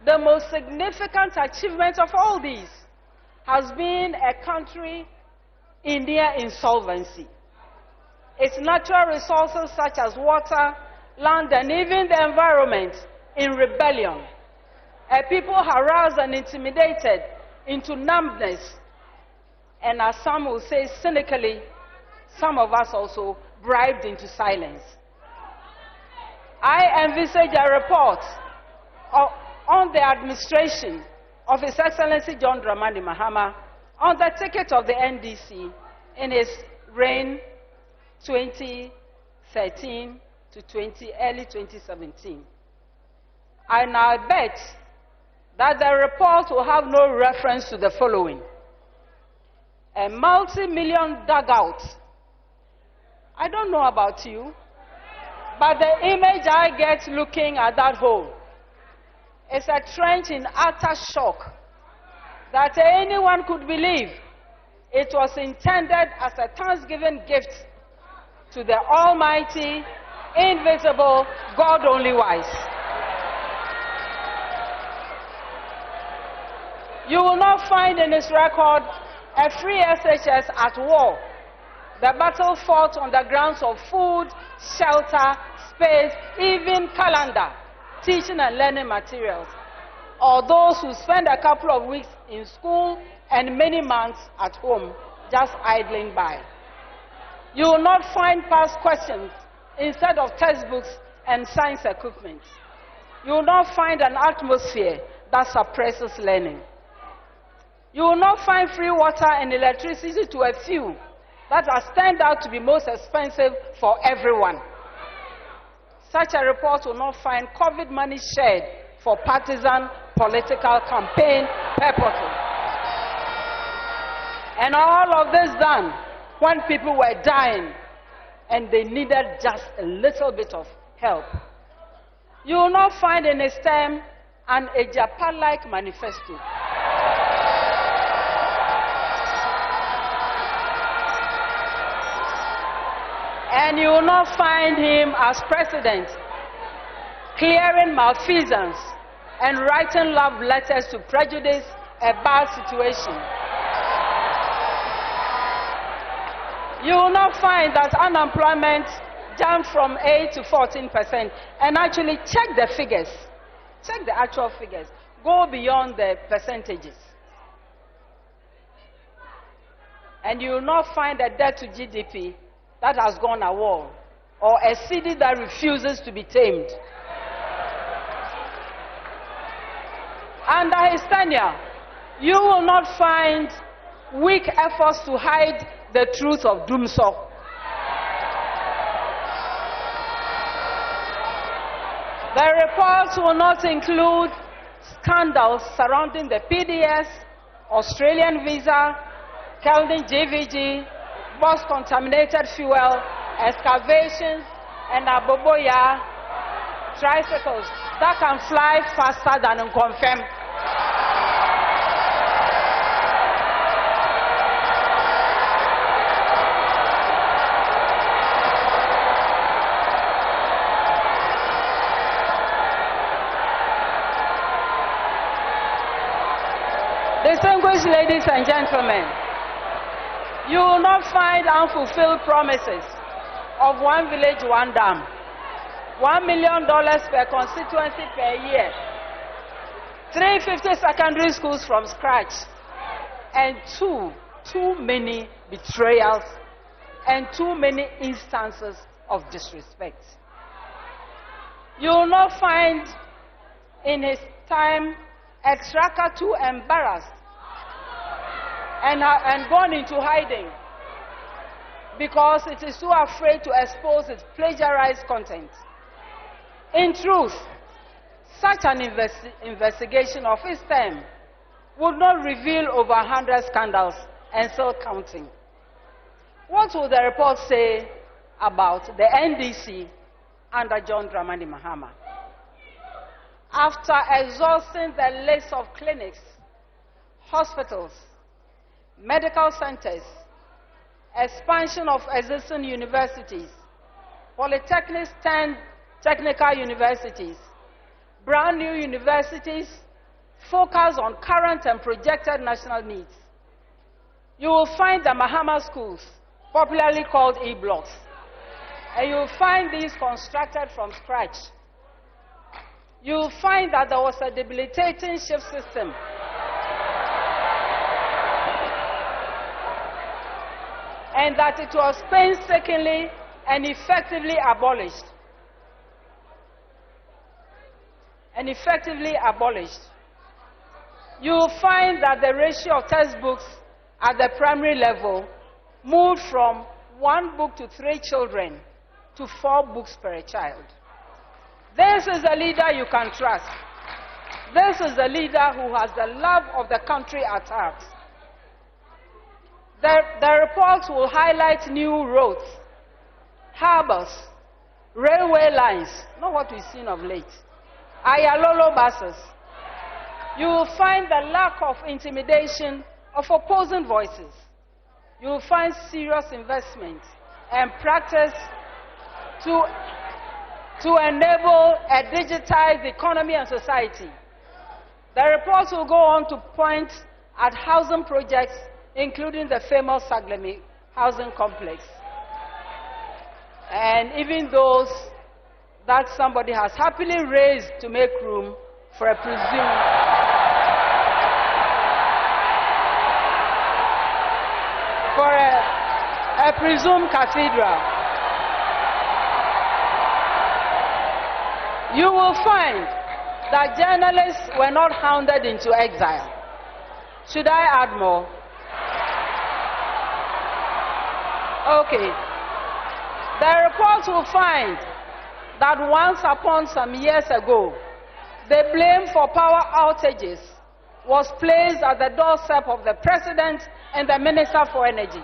the most significant achievement of all these has been a country in near insolvency. Its natural resources such as water, land, and even the environment in rebellion. A people harassed and intimidated into numbness. And as some will say cynically, some of us also bribed into silence. I envisage a report on the administration of His Excellency John Dramani Mahama on the ticket of the NDC in his reign 2013 to early 2017. And I bet that the report will have no reference to the following: a multi-million dugout. I don't know about you, but the image I get looking at that hole is a trench in utter shock that anyone could believe it was intended as a Thanksgiving gift to the Almighty, invisible, God only wise. You will not find in his record a free SHS at war. The battle fought on the grounds of food, shelter, space, even calendar, teaching and learning materials, or those who spend a couple of weeks in school and many months at home just idling by. You will not find past questions instead of textbooks and science equipment. You will not find an atmosphere that suppresses learning. You will not find free water and electricity to a few that has turned out to be most expensive for everyone. Such a report will not find COVID money shared for partisan political campaign purposes. And all of this done when people were dying and they needed just a little bit of help. You will not find in his term an Ejapa-like manifesto. And you will not find him as president clearing malfeasance and writing love letters to prejudice a bad situation. You will not find that unemployment jumped from 8 to 14%. And actually check the figures. Check the actual figures. Go beyond the percentages. And you will not find a debt to GDP that has gone a wall, or a city that refuses to be tamed. Under his tenure, you will not find weak efforts to hide the truth of Dumso. The reports will not include scandals surrounding the PDS, Australian visa, Keldon JVG, Boss contaminated fuel, excavations, and Aboboya tricycles that can fly faster than Nkonfem. Distinguished ladies and gentlemen, you will not find unfulfilled promises of one village, one dam, $1 million per constituency per year, 350 secondary schools from scratch, and too many betrayals and too many instances of disrespect. You will not find in his time a tracker too embarrassed and gone into hiding because it is too afraid to expose its plagiarized content. In truth, such an investigation of his term would not reveal over 100 scandals and still counting. What will the report say about the NDC under John Dramani Mahama? After exhausting the list of clinics, hospitals, medical centers, expansion of existing universities, polytechnics, 10 technical universities, brand new universities, focus on current and projected national needs. You will find the Mahama schools, popularly called E-blocks, and you will find these constructed from scratch. You will find that there was a debilitating shift system. And that it was painstakingly and effectively abolished. You will find that the ratio of textbooks at the primary level moved from 1 book to 3 children to 4 books per child. This is a leader you can trust. This is a leader who has the love of the country at heart. The report will highlight new roads, harbors, railway lines, not what we've seen of late, Ayalolo buses. You will find the lack of intimidation of opposing voices. You will find serious investment and practice to enable a digitized economy and society. The report will go on to point at housing projects, including the famous Saglemi housing complex, and even those that somebody has happily raised to make room for a presumed cathedral. You will find that journalists were not hounded into exile. Should I add more? Okay. The report will find that once upon some years ago, the blame for power outages was placed at the doorstep of the President and the Minister for Energy.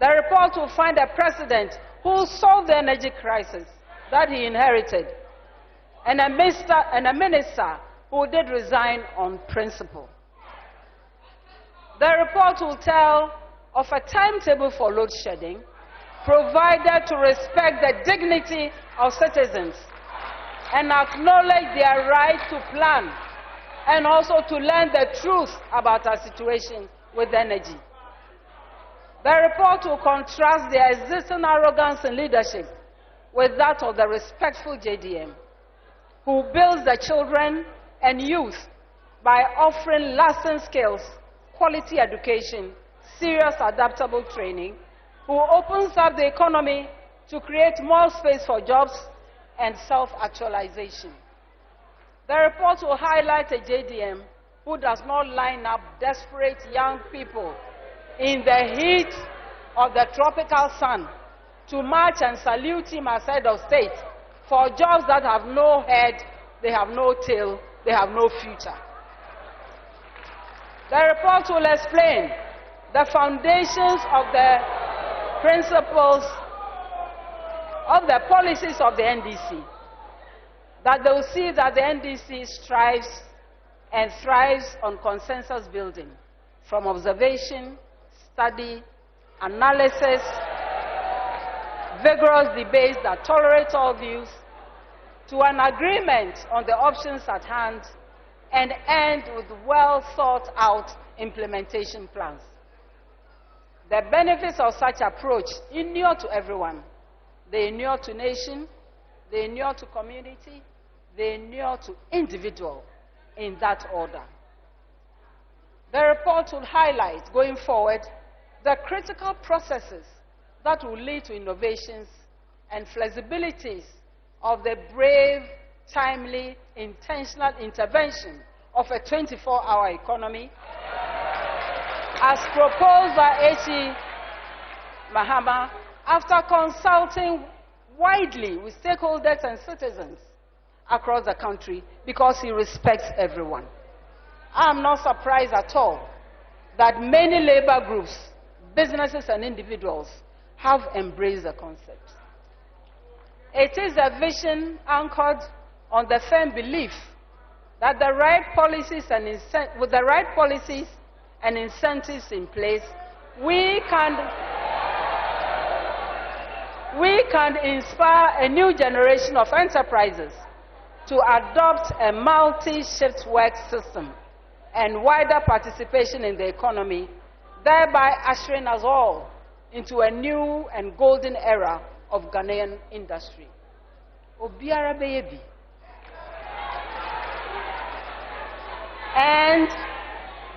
The report will find a President who solved the energy crisis that he inherited, and a minister who did resign on principle. The report will tell of a timetable for load shedding, provided to respect the dignity of citizens and acknowledge their right to plan and also to learn the truth about our situation with energy. The report will contrast the existing arrogance in leadership with that of the respectful JDM, who builds the children and youth by offering lasting skills, quality education, serious adaptable training, who opens up the economy to create more space for jobs and self-actualization. The report will highlight a JDM who does not line up desperate young people in the heat of the tropical sun to march and salute him as head of state for jobs that have no head, they have no tail, they have no future. The report will explain the foundations of the principles of the policies of the NDC, that they will see that the NDC strives and thrives on consensus building, from observation, study, analysis, vigorous debates that tolerate all views, to an agreement on the options at hand, and end with well thought out implementation plans. The benefits of such approach inure to everyone. They inure to nation, they inure to community, they inure to individual, in that order. The report will highlight, going forward, the critical processes that will lead to innovations and flexibilities of the brave, timely, intentional intervention of a 24-hour economy, as proposed by H.E. Mahama, after consulting widely with stakeholders and citizens across the country, because he respects everyone. I am not surprised at all that many labor groups, businesses and individuals have embraced the concept. It is a vision anchored on the firm belief that with the right policies and incentives in place, we can inspire a new generation of enterprises to adopt a multi-shift work system and wider participation in the economy, thereby ushering us all into a new and golden era of Ghanaian industry. Obiara baby. And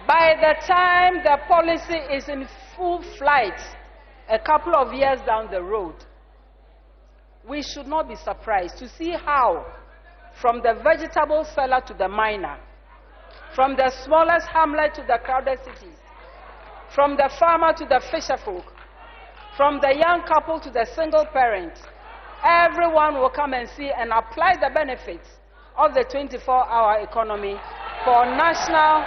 by the time the policy is in full flight, a couple of years down the road, we should not be surprised to see how, from the vegetable seller to the miner, from the smallest hamlet to the crowded cities, from the farmer to the fisherfolk, from the young couple to the single parent, everyone will come and see and apply the benefits of the 24-hour economy for national,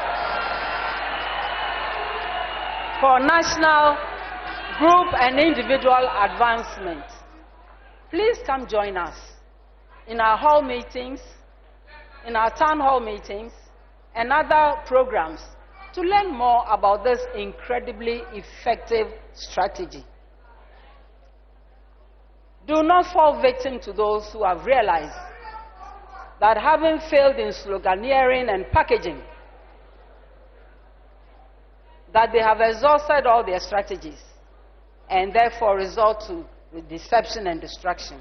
group and individual advancement. Please come join us in our hall meetings, in our town hall meetings, and other programs to learn more about this incredibly effective strategy. Do not fall victim to those who have realized that having failed in sloganeering and packaging, that they have exhausted all their strategies and therefore resort to deception and destruction.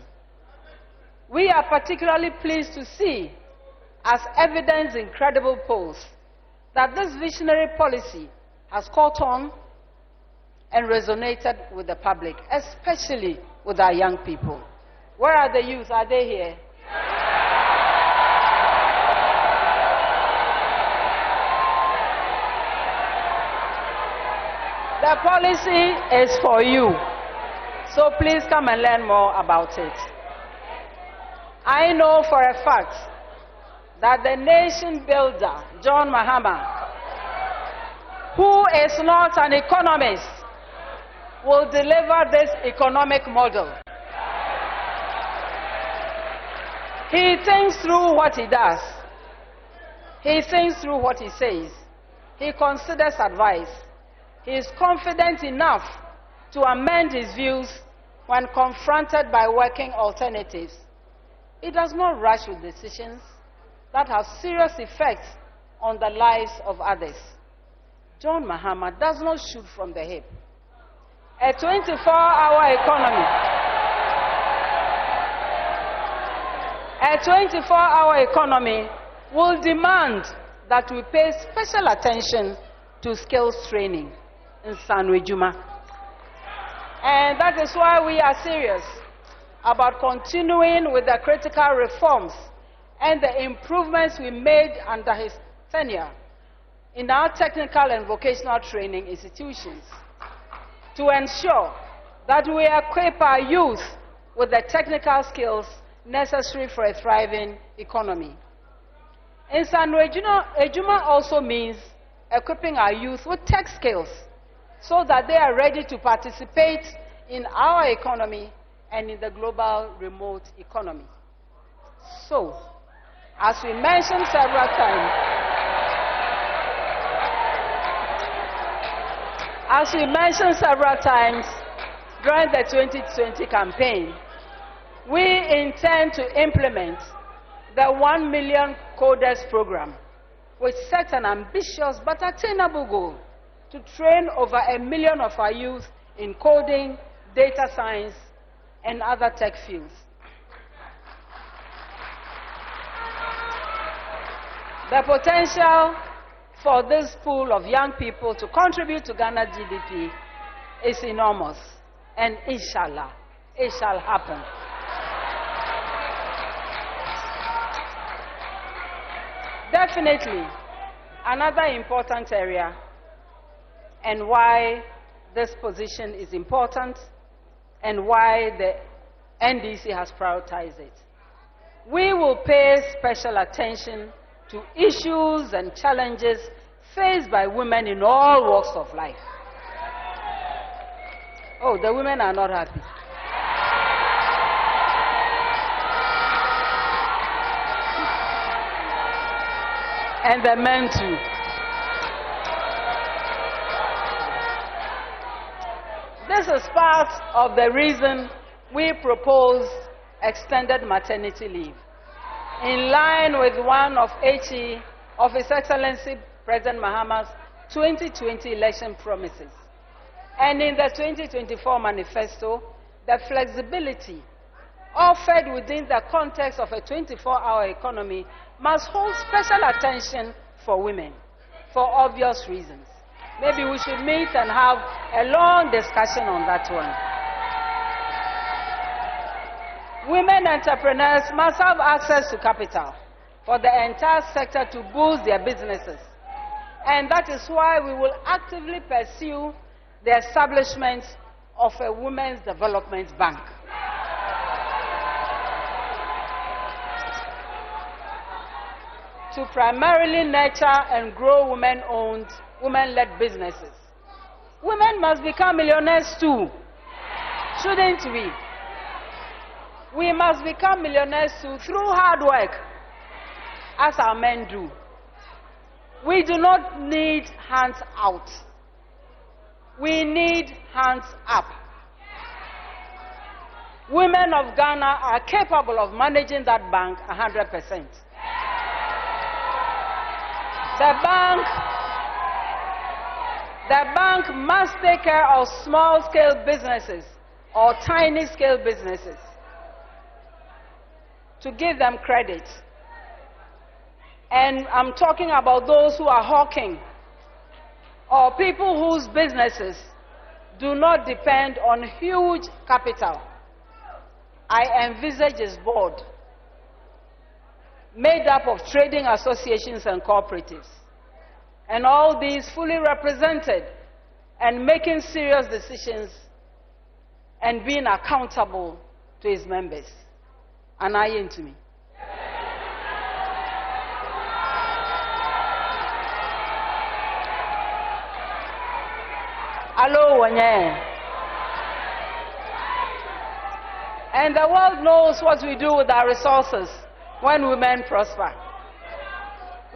We are particularly pleased to see, as evidence in credible polls, that this visionary policy has caught on and resonated with the public, especially with our young people. Where are the youth? Are they here? The policy is for you, so please come and learn more about it. I know for a fact that the nation builder, John Mahama, who is not an economist, will deliver this economic model. He thinks through what he does. He thinks through what he says. He considers advice. He is confident enough to amend his views when confronted by working alternatives. He does not rush with decisions that have serious effects on the lives of others. John Mahama does not shoot from the hip. A 24-hour economy. A 24-hour economy will demand that we pay special attention to skills training in Sanwejuma. And that is why we are serious about continuing with the critical reforms and the improvements we made under his tenure in our technical and vocational training institutions to ensure that we equip our youth with the technical skills necessary for a thriving economy. In Sanwejuma also means equipping our youth with tech skills so that they are ready to participate in our economy and in the global remote economy. So, as we mentioned several times, during the 2020 campaign, we intend to implement the 1 million coders program, which sets an ambitious but attainable goal to train over 1 million of our youth in coding, data science, and other tech fields. The potential for this pool of young people to contribute to Ghana's GDP is enormous, and inshallah, it shall happen. Definitely, another important area, and why this position is important, and why the NDC has prioritized it. We will pay special attention to issues and challenges faced by women in all walks of life. Oh, the women are not happy. And the men too. This is part of the reason we propose extended maternity leave, in line with one of His Excellency President Mahama's 2020 election promises. And in the 2024 manifesto, the flexibility offered within the context of a 24-hour economy must hold special attention for women, for obvious reasons. Maybe we should meet and have a long discussion on that one. Women entrepreneurs must have access to capital for the entire sector to boost their businesses. And that is why we will actively pursue the establishment of a Women's Development Bank. To primarily nurture and grow women-owned, women-led businesses. Women must become millionaires too, shouldn't we? We must become millionaires too through hard work, as our men do. We do not need hands out. We need hands up. Women of Ghana are capable of managing that bank 100%. The bank must take care of small-scale businesses or tiny-scale businesses to give them credit. And I'm talking about those who are hawking or people whose businesses do not depend on huge capital. I envisage a board made up of trading associations and cooperatives, and all these fully represented and making serious decisions and being accountable to its members. An eye into me. Hello, Wanye. And the world knows what we do with our resources when women prosper.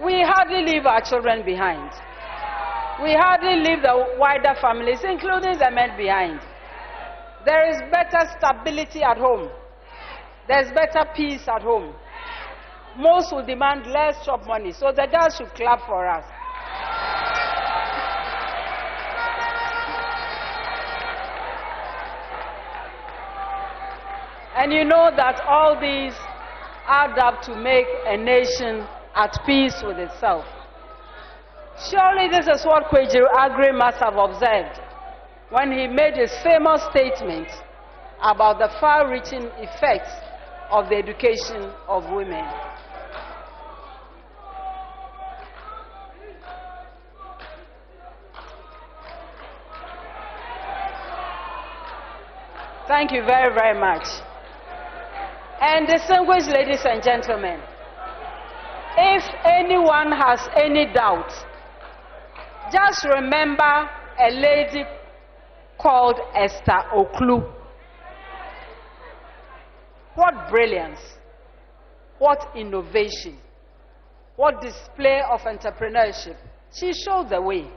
We hardly leave our children behind. We hardly leave the wider families, including the men, behind. There is better stability at home. There's better peace at home. Most will demand less chop money, so the dad should clap for us. And you know that all these add up to make a nation at peace with itself. Surely this is what Kwejiru Aggrey must have observed when he made his famous statement about the far-reaching effects of the education of women. Thank you very, very much. And distinguished ladies and gentlemen, if anyone has any doubt, just remember a lady called Esther Oklu. What brilliance, what innovation, what display of entrepreneurship. She showed the way.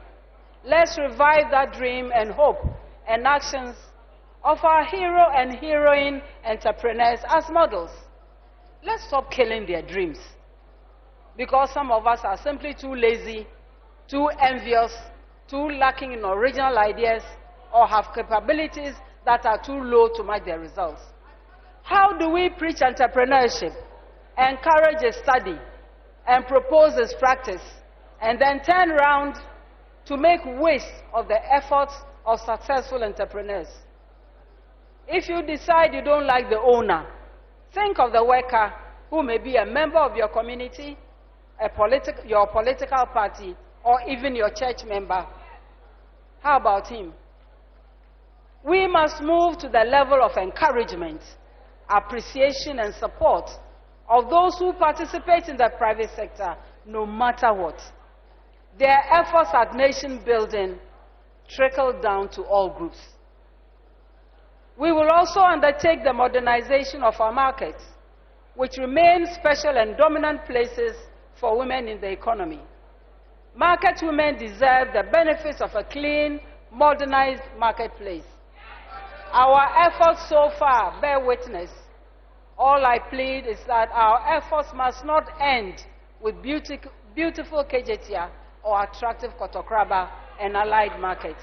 Let's revive that dream and hope and actions of our hero and heroine entrepreneurs as models. Let's stop killing their dreams, because some of us are simply too lazy, too envious, too lacking in original ideas, or have capabilities that are too low to match their results. How do we preach entrepreneurship, encourage a study, and propose its practice, and then turn around to make waste of the efforts of successful entrepreneurs? If you decide you don't like the owner, think of the worker who may be a member of your community, your political party, or even your church member. How about him? We must move to the level of encouragement, appreciation, and support of those who participate in the private sector, no matter what. Their efforts at nation building trickle down to all groups. We will also undertake the modernization of our markets, which remain special and dominant places for women in the economy. Market women deserve the benefits of a clean, modernized marketplace. Our efforts so far bear witness. All I plead is that our efforts must not end with beautiful Kejetia or attractive Kotokraba and allied markets.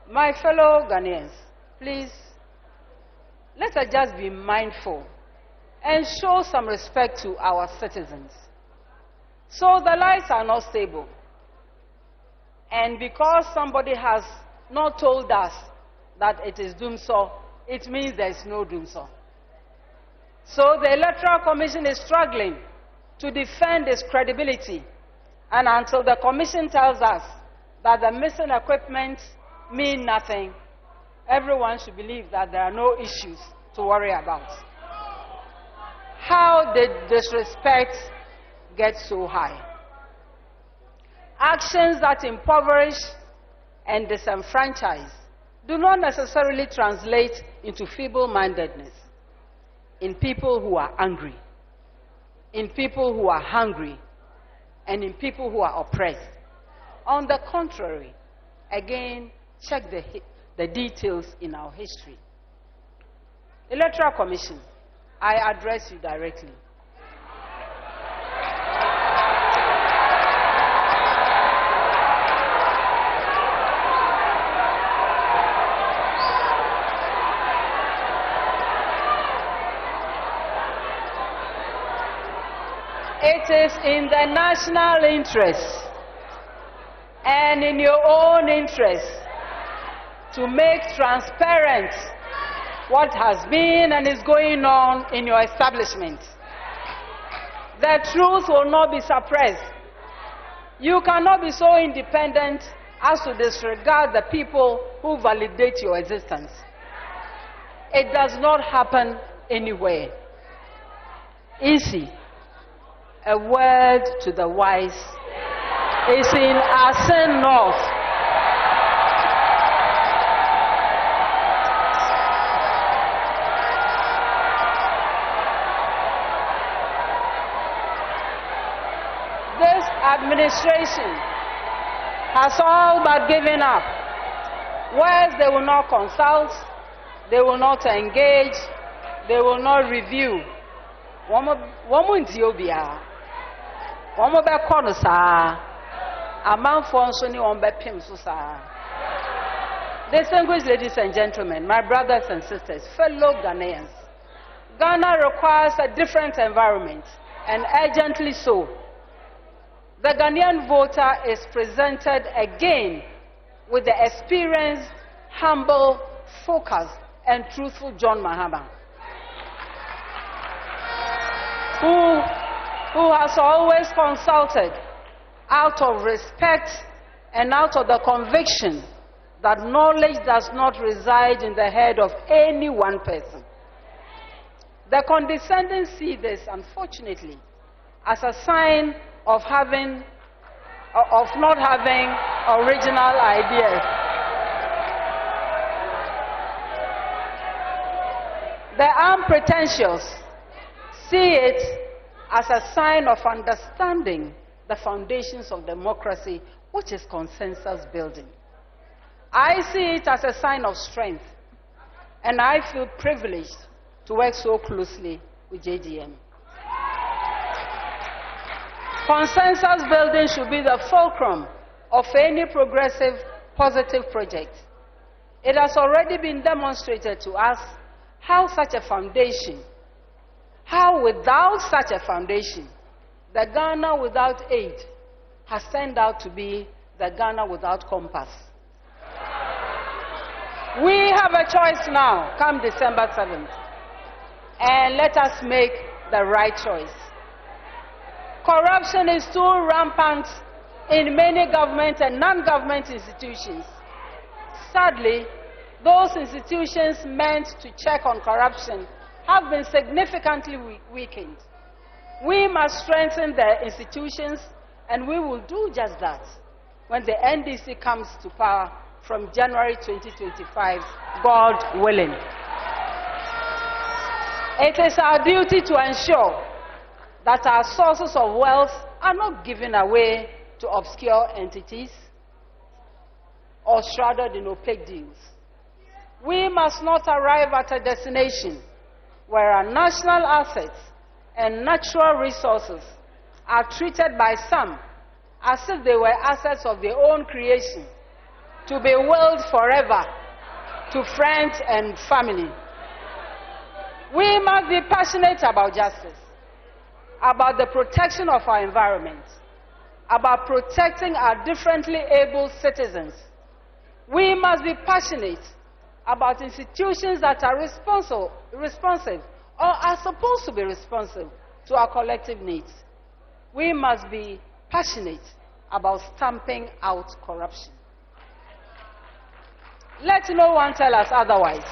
My fellow Ghanaians, please, let us just be mindful and show some respect to our citizens. So the lights are not stable. And because somebody has not told us that it is doomsday, it means there is no doomsday. So the Electoral Commission is struggling to defend its credibility. And until the Commission tells us that the missing equipment mean nothing, everyone should believe that there are no issues to worry about. How did disrespect get so high? Actions that impoverish and disenfranchise do not necessarily translate into feeble-mindedness in people who are angry, in people who are hungry, and in people who are oppressed. On the contrary, again, check the details in our history. Electoral Commission, I address you directly. It is in the national interest and in your own interest to make transparent what has been and is going on in your establishment. The truth will not be suppressed. You cannot be so independent as to disregard the people who validate your existence. It does not happen anywhere. Easy. A word to the wise is in Asen North. This administration has all but given up. Whereas they will not consult, they will not engage, they will not review. Distinguished ladies and gentlemen, my brothers and sisters, fellow Ghanaians, Ghana requires a different environment, and urgently so. The Ghanaian voter is presented again with the experienced, humble, focused, and truthful John Mahama, who has always consulted out of respect and out of the conviction that knowledge does not reside in the head of any one person. The condescending see this, unfortunately, as a sign of not having original ideas. The unpretentious see it as a sign of understanding the foundations of democracy, which is consensus building. I see it as a sign of strength, and I feel privileged to work so closely with JDM. Consensus building should be the fulcrum of any progressive, positive project. It has already been demonstrated to us how without such a foundation, the Ghana without aid has turned out to be the Ghana without compass. We have a choice now, come December 7th, and let us make the right choice. Corruption is too rampant in many government and non-government institutions. Sadly, those institutions meant to check on corruption have been significantly weakened. We must strengthen the institutions, and we will do just that when the NDC comes to power from January 2025, God willing. It is our duty to ensure that our sources of wealth are not given away to obscure entities or shrouded in opaque deals. We must not arrive at a destination where our national assets and natural resources are treated by some as if they were assets of their own creation, to be willed forever to friends and family. We must be passionate about justice, about the protection of our environment, about protecting our differently able citizens. We must be passionate about institutions that are responsive or are supposed to be responsive to our collective needs. We must be passionate about stamping out corruption. Let no one tell us otherwise.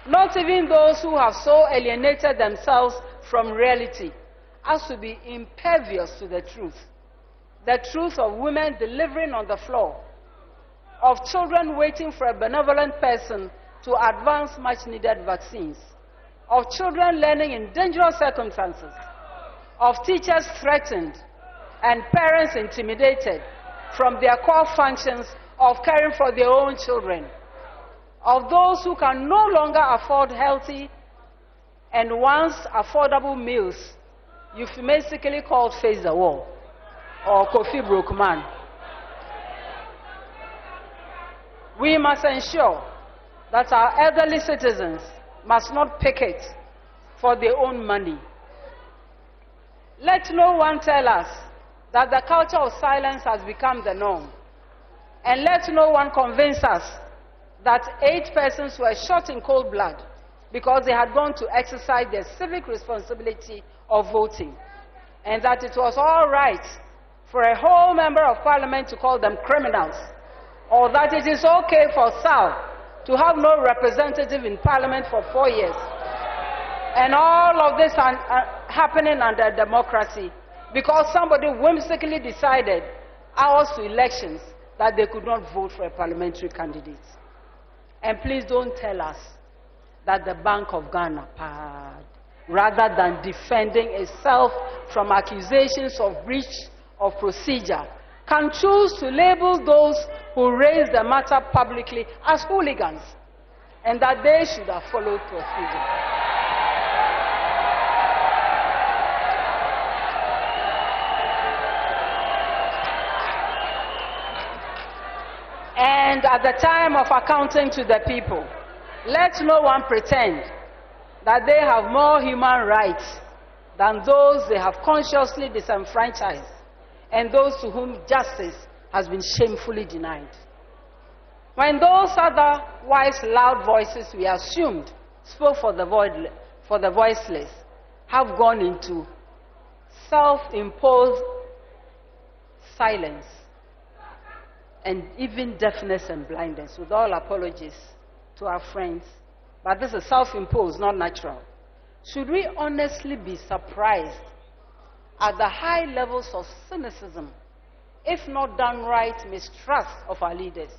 Not even those who have so alienated themselves from reality as to be impervious to the truth of women delivering on the floor, of children waiting for a benevolent person to advance much-needed vaccines, of children learning in dangerous circumstances, of teachers threatened and parents intimidated from their core functions of caring for their own children, of those who can no longer afford healthy and once affordable meals, euphemistically called face the wall or Kofi broke man. We must ensure that our elderly citizens must not picket for their own money. Let no one tell us that the culture of silence has become the norm. And let no one convince us that 8 persons were shot in cold blood because they had gone to exercise their civic responsibility of voting, and that it was all right for a whole member of parliament to call them criminals, or that it is okay for Sal to have no representative in parliament for 4 years. And all of this happening under democracy because somebody whimsically decided hours to elections that they could not vote for a parliamentary candidate. And please don't tell us that the Bank of Ghana, rather than defending itself from accusations of breach of procedure, can choose to label those who raise the matter publicly as hooligans, and that they should have followed procedure. And at the time of accounting to the people, let no one pretend that they have more human rights than those they have consciously disenfranchised and those to whom justice has been shamefully denied. When those otherwise loud voices we assumed spoke for the voiceless have gone into self-imposed silence and even deafness and blindness, with all apologies to our friends, but this is self-imposed, not natural. Should we honestly be surprised at the high levels of cynicism, if not downright mistrust of our leaders?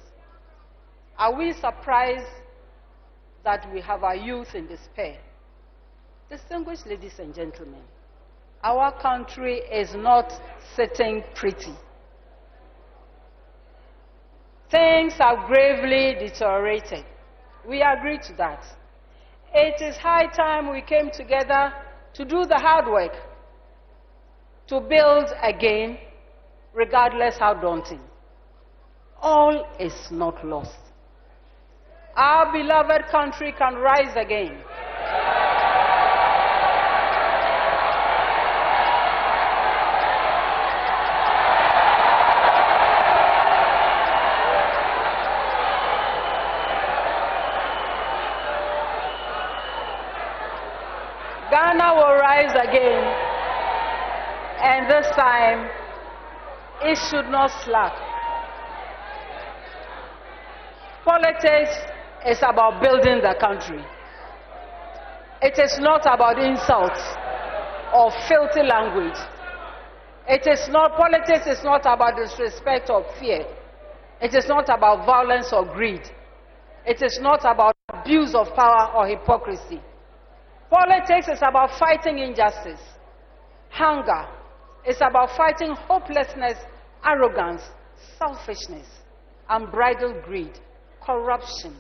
Are we surprised that we have our youth in despair? Distinguished ladies and gentlemen, our country is not sitting pretty. Things have gravely deteriorated. We agree to that. It is high time we came together to do the hard work, to build again, regardless how daunting. All is not lost. Our beloved country can rise again. Ghana will rise again, and this time it should not slack. Politics is about building the country. It is not about insults or filthy language. Politics is not about disrespect or fear. It is not about violence or greed. It is not about abuse of power or hypocrisy. Politics is about fighting injustice, hunger. It's about fighting hopelessness arrogance, selfishness, unbridled greed, corruption,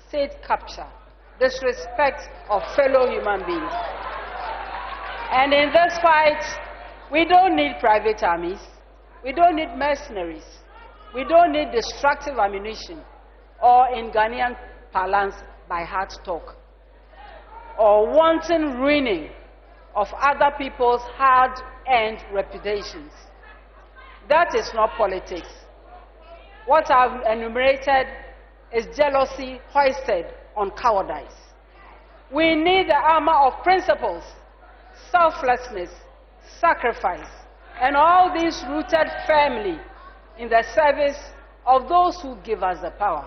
state capture, disrespect of fellow human beings. And in this fight, we don't need private armies, we don't need mercenaries, we don't need destructive ammunition, or in Ghanaian parlance, by heart talk, or wanton ruining of other people's hard-earned reputations. That is not politics. What I've enumerated is jealousy hoisted on cowardice. We need the armor of principles, selflessness, sacrifice, and all these rooted firmly in the service of those who give us the power.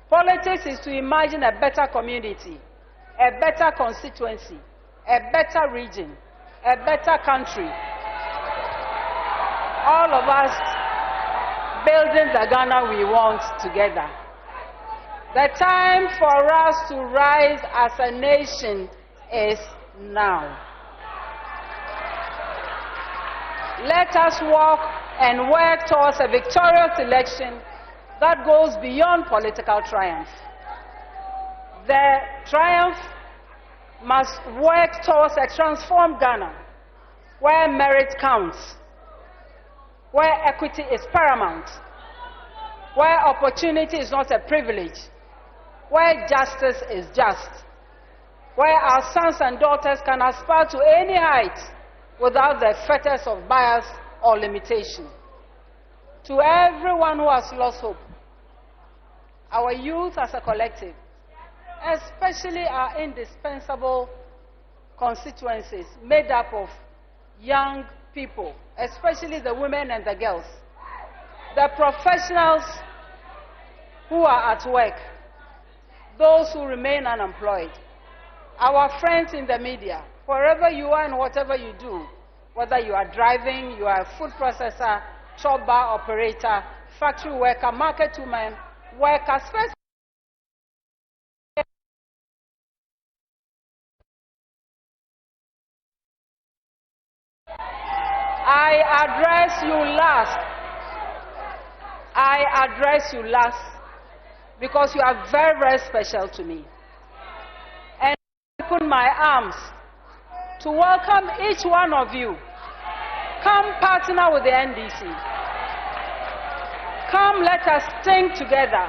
Politics is to imagine a better community, a better constituency, a better region, a better country. All of us building the Ghana we want together. The time for us to rise as a nation is now. Let us walk and work towards a victorious election that goes beyond political triumph. The triumph must work towards a transformed Ghana, where merit counts, where equity is paramount, where opportunity is not a privilege, where justice is just, where our sons and daughters can aspire to any height without the fetters of bias or limitation. To everyone who has lost hope, our youth as a collective, especially our indispensable constituencies made up of young people, especially the women and the girls, the professionals who are at work, those who remain unemployed, our friends in the media, wherever you are and whatever you do, whether you are driving, you are a food processor, chop bar operator, factory worker, market woman, worker, I address you last because you are very, very special to me. And I open my arms to welcome each one of you. Come partner with the NDC. Come let us think together.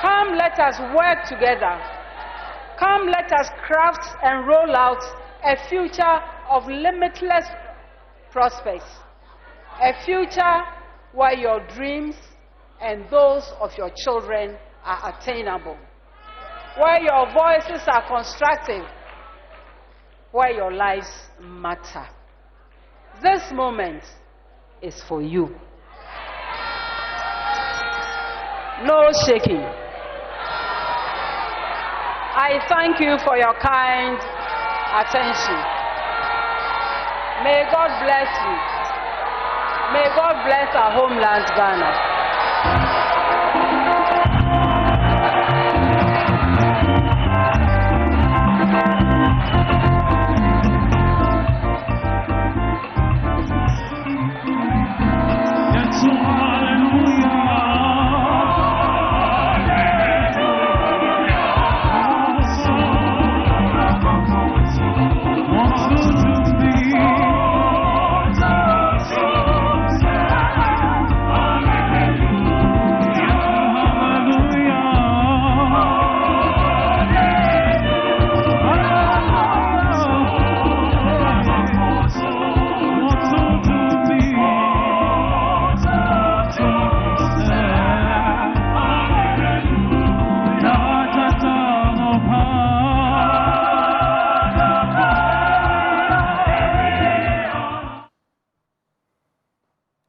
Come let us work together. Come let us craft and roll out a future of limitless prospects. A future where your dreams and those of your children are attainable. Where your voices are constructive. Where your lives matter. This moment is for you. No shaking. I thank you for your kind attention. May God bless you. May God bless our homeland, Ghana.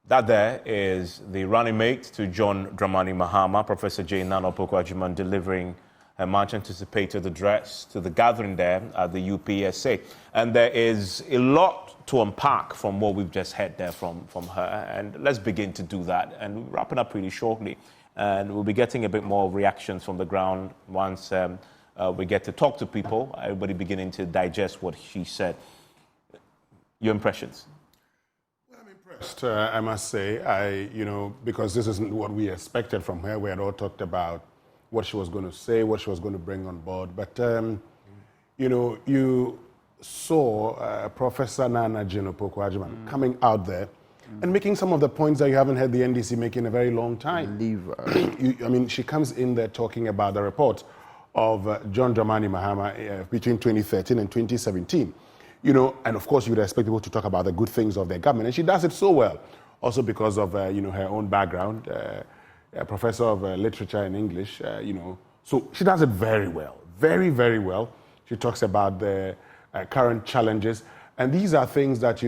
That there is the running mate to John Dramani Mahama, Professor Naana Opoku-Agyemang, delivering a much anticipated address to the gathering there at the UPSA. And there is a lot to unpack from what we've just heard there from her. And let's begin to do that. And we're wrapping up pretty shortly. And we'll be getting a bit more reactions from the ground once we get to talk to people, everybody beginning to digest what she said. Your impressions? I'm impressed. First, I must say, because this isn't what we expected from her. We had all talked about what she was going to say, what she was going to bring on board. But, you saw Professor Naana Opoku-Agyemang coming out there and making some of the points that you haven't heard the NDC make in a very long time. She comes in there talking about the report of John Dramani Mahama between 2013 and 2017. And of course you would expect people to talk about the good things of their government, and she does it so well. Also because of, her own background, a professor of literature and English, So she does it very well, very, very well. She talks about the current challenges, and these are things that,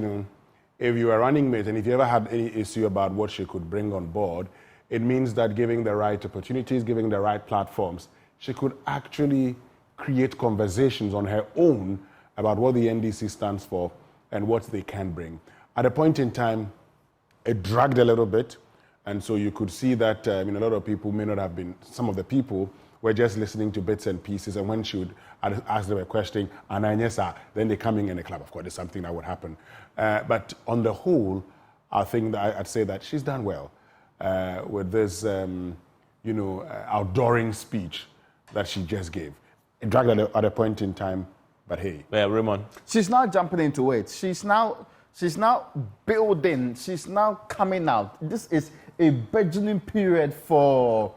if you are running mate and if you ever had any issue about what she could bring on board, it means that giving the right opportunities, giving the right platforms, she could actually create conversations on her own about what the NDC stands for and what they can bring. At a point in time, it dragged a little bit, and so you could see that a lot of people may not have been, some of the people were just listening to bits and pieces, and when she would ask them a question, then they come in the club. Of course, there's something that would happen. But on the whole, I think that I'd say that she's done well with this, outdooring speech that she just gave. It dragged at a point in time, but hey. Yeah, Raymond. She's now jumping into it. She's now building. She's now coming out. This is a burgeoning period for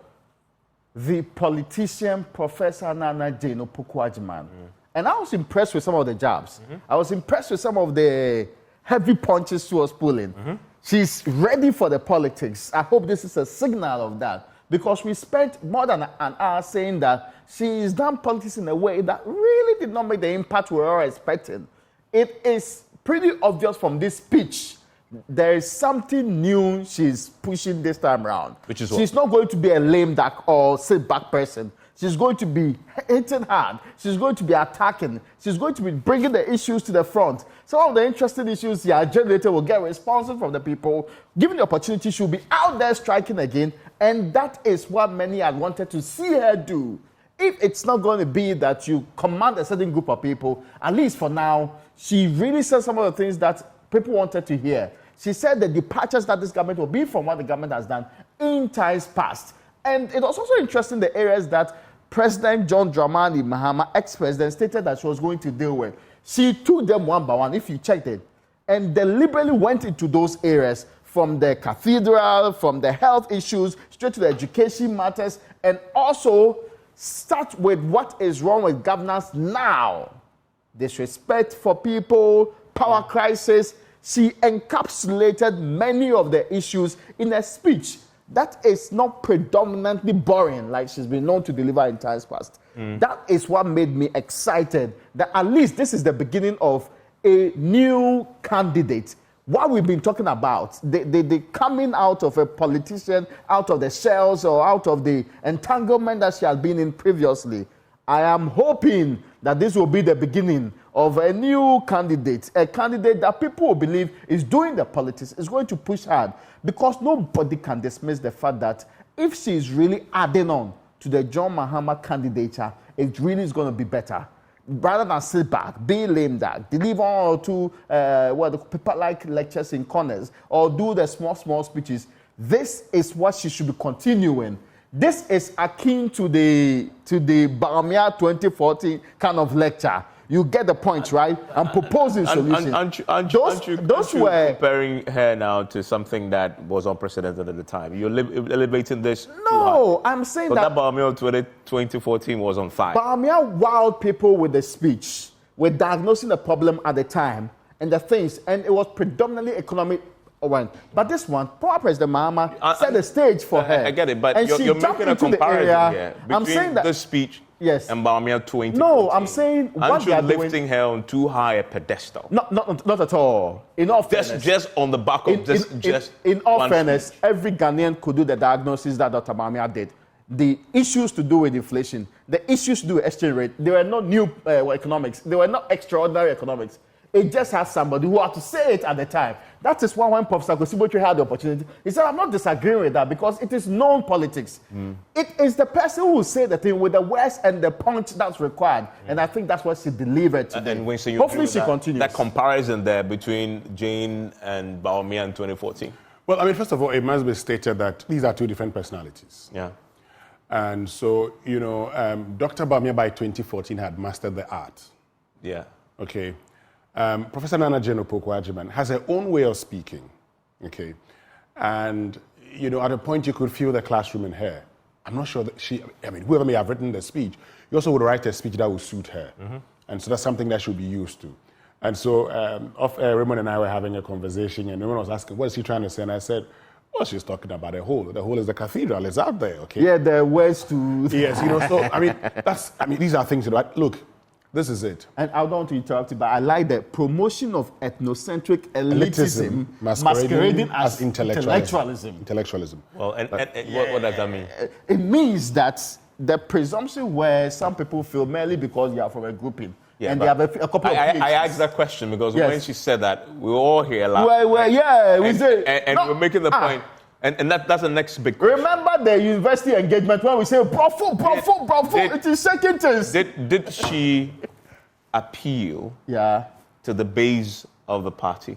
the politician, Professor Naana Opoku-Agyemang. And I was impressed with some of the jabs. I was impressed with some of the heavy punches she was pulling. She's ready for the politics. I hope this is a signal of that, because we spent more than an hour saying that she's done politics in a way that really did not make the impact we were all expecting. It is pretty obvious from this speech there is something new she's pushing this time around. Which is what? She's not going to be a lame duck or sit back person. She's going to be hitting hard. She's going to be attacking. She's going to be bringing the issues to the front. Some of the interesting issues the agenda will get responses from the people. Given the opportunity, she'll be out there striking again. And that is what many had wanted to see her do. If it's not going to be that you command a certain group of people, at least for now, she really said some of the things that people wanted to hear. She said the departures that this government will be from what the government has done in times past. And it was also interesting the areas that President John Dramani Mahama, ex-president, stated that she was going to deal with. She took them one by one, if you checked it, and deliberately went into those areas, from the cathedral, from the health issues, straight to the education matters, and also start with what is wrong with governance now. Disrespect for people, power crisis. She encapsulated many of the issues in a speech that is not predominantly boring like she's been known to deliver in times past. That is what made me excited that at least this is the beginning of a new candidate. What we've been talking about, the coming out of a politician, out of the shells or out of the entanglement that she has been in previously. I am hoping that this will be the beginning of a new candidate, a candidate that people will believe is doing the politics, is going to push hard, because nobody can dismiss the fact that if she is really adding on to the John Mahama candidature, it really is going to be better. Rather than sit back, be lame duck, deliver one or two paper-like lectures in corners, or do the small speeches. This is what she should be continuing. This is akin to the Bamia 2014 kind of lecture. You get the point, right? I'm proposing solutions. Aren't you comparing her now to something that was unprecedented at the time? You're elevating this. No, I'm saying that Bamia 2014 was on fire. Bamia wowed people with the speech, with diagnosing the problem at the time and the things, and it was predominantly economic. But this one, poor President Mahama set the stage for her. I get it, but you're making a comparison here between I'm saying that, this speech yes, and Bamia 2014. No, I'm saying aren't you lifting her on too high a pedestal? Not at all. In all fairness, just on the back of in all fairness, every Ghanaian could do the diagnosis that Dr. Bamia did. The issues to do with inflation, the issues to do with exchange rate, they were not new economics. They were not extraordinary economics. It just has somebody who had to say it at the time. That is why when Professor Kosibotwe had the opportunity, he said, I'm not disagreeing with that because it is known politics. It is the person who will say the thing with the words and the punch that's required. And I think that's what she delivered today. And Winston, hopefully she continues. That comparison there between Jane and Bawumia in 2014. Well, I mean, first of all, it must be stated that these are two different personalities. Yeah. And so, you know, Dr. Bawumia by 2014 had mastered the art. Yeah. Okay. Professor Naana Opoku-Agyemang has her own way of speaking. Okay. And, you know, at a point you could feel the classroom in her. I'm not sure that whoever may have written the speech, you also would write a speech that would suit her. And so that's something that should be used to. And so Raymond and I were having a conversation, and Raymond was asking, what is he trying to say? And I said, well, she's talking about a hole. The hole is the cathedral. It's out there, okay? Yeah, the words to... Yes, you know, so, these are things, look, this is it. And I don't want to interrupt you, but I like the promotion of ethnocentric elitism masquerading as intellectualism. Well, and what does that mean? It means that the presumption where some people feel merely because you are from a grouping, yeah, and they have a couple of I asked that question because when she said that, we were all here laughing. We say... And we're making the point. And that's the next big question. Remember the university engagement when we say, bravo, it is second taste. Did she appeal to the base of the party?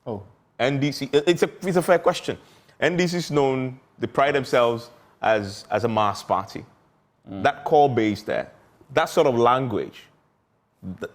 Oh. NDC, it's a fair question. NDC is known, they pride themselves as a mass party. That core base there, that sort of language,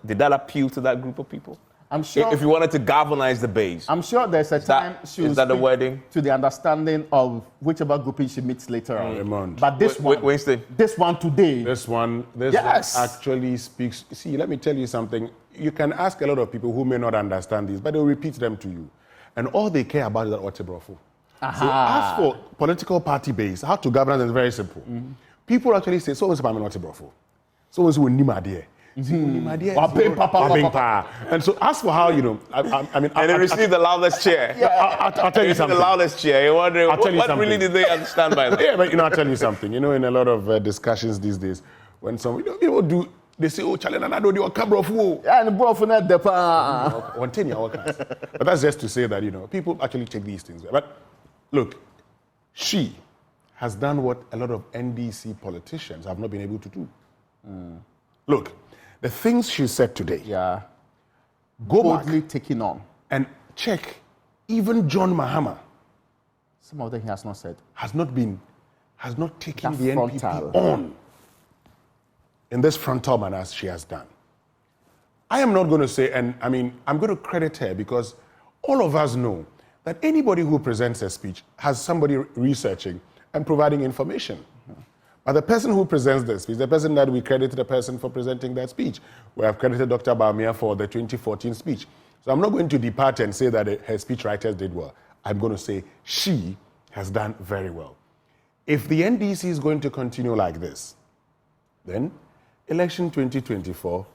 did that appeal to that group of people? I'm sure. If you wanted to galvanize the base. I'm sure there's a time she will speak to the understanding of whichever grouping she meets later on. But this one today. This one actually speaks. See, let me tell you something. You can ask a lot of people who may not understand this, but they'll repeat them to you. And all they care about is that Otebrofo. So as for political party base, how to govern them is very simple. People actually say, so what's about Otebrofo? So what's with Nimadie? And so as for how, you know, and they received the loudest chair. I'll tell you something. The loudest chair. You're wondering, what really did they understand by that? Yeah, but, you know, I'll tell you something. You know, in a lot of discussions these days, when some people do, they say, oh, Charlie, and I don't do a cabra of woe. And bro, for that, but that's just to say that, you know, people actually take these things. But look, she has done what a lot of NDC politicians have not been able to do. Look, the things she said today. Go boldly taking on. And check, even John Mahama. Some of them he has not said. Has not taken the NPP on in this frontal manner as she has done. I am not going to say, and I mean, I'm going to credit her because all of us know that anybody who presents a speech has somebody researching and providing information. But the person who presents the speech, the person that we credit the person for presenting that speech. We have credited Dr. Bawumia for the 2014 speech. So I'm not going to depart and say that her speech writers did well. I'm going to say she has done very well. If the NDC is going to continue like this, then election 2024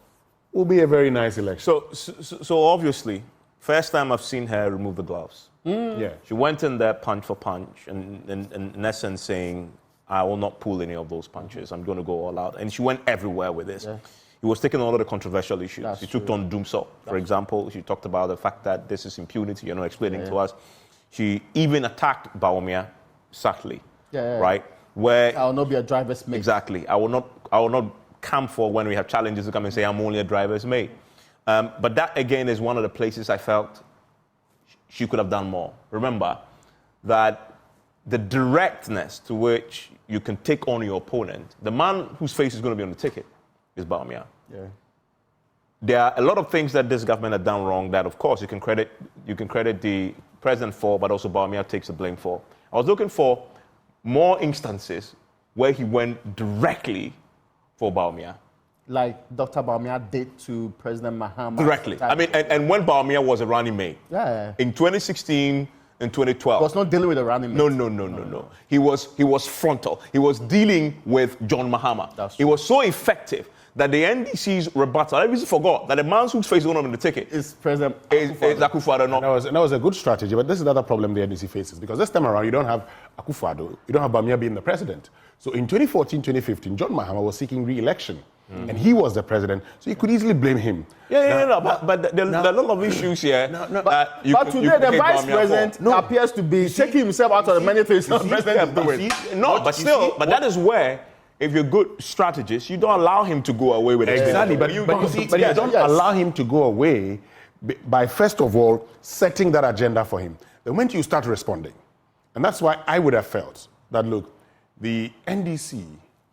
will be a very nice election. So obviously, first time I've seen her remove the gloves. Yeah. She went in there punch for punch and in essence saying, I will not pull any of those punches. I'm going to go all out. And she went everywhere with this. He was taking a lot of the controversial issues. She took on Doomsor, for example. She talked about the fact that this is impunity, you're not explaining to us. She even attacked Bawumia subtly, right? Where I will not be a driver's mate. Exactly. I will not come for when we have challenges to come and say I'm only a driver's mate. But that again is one of the places I felt she could have done more. Remember that the directness to which you can take on your opponent, the man whose face is going to be on the ticket is Bawumia. There are a lot of things that this government has done wrong that, of course, you can credit the president for, but also Bawumia takes the blame for. I was looking for more instances where he went directly for Bawumia. Like Dr. Bawumia did to President Mahama. Directly. I mean, and when Bawumia was a running mate. In 2016, in 2012. He was not dealing with a running mate. No. He was frontal. He was dealing with John Mahama. He was so effective that the NDC's rebuttal, I even forgot that the man whose face is going to be on the ticket is President Akufo-Addo. That was a good strategy, but this is the other problem the NDC faces, because this time around you don't have Akufo-Addo, you don't have Bawumia being the president. So in 2014, 2015, John Mahama was seeking re-election. And he was the president, so you could easily blame him. But there are a lot of issues here. But today, the vice president appears to be taking himself out of the many things the president is doing. But that is where, if you're a good strategist, you don't allow him to go away with everything. Exactly, but you don't allow him to go away by, first of all, setting that agenda for him. Then when you start responding, and that's why I would have felt that, look, the NDC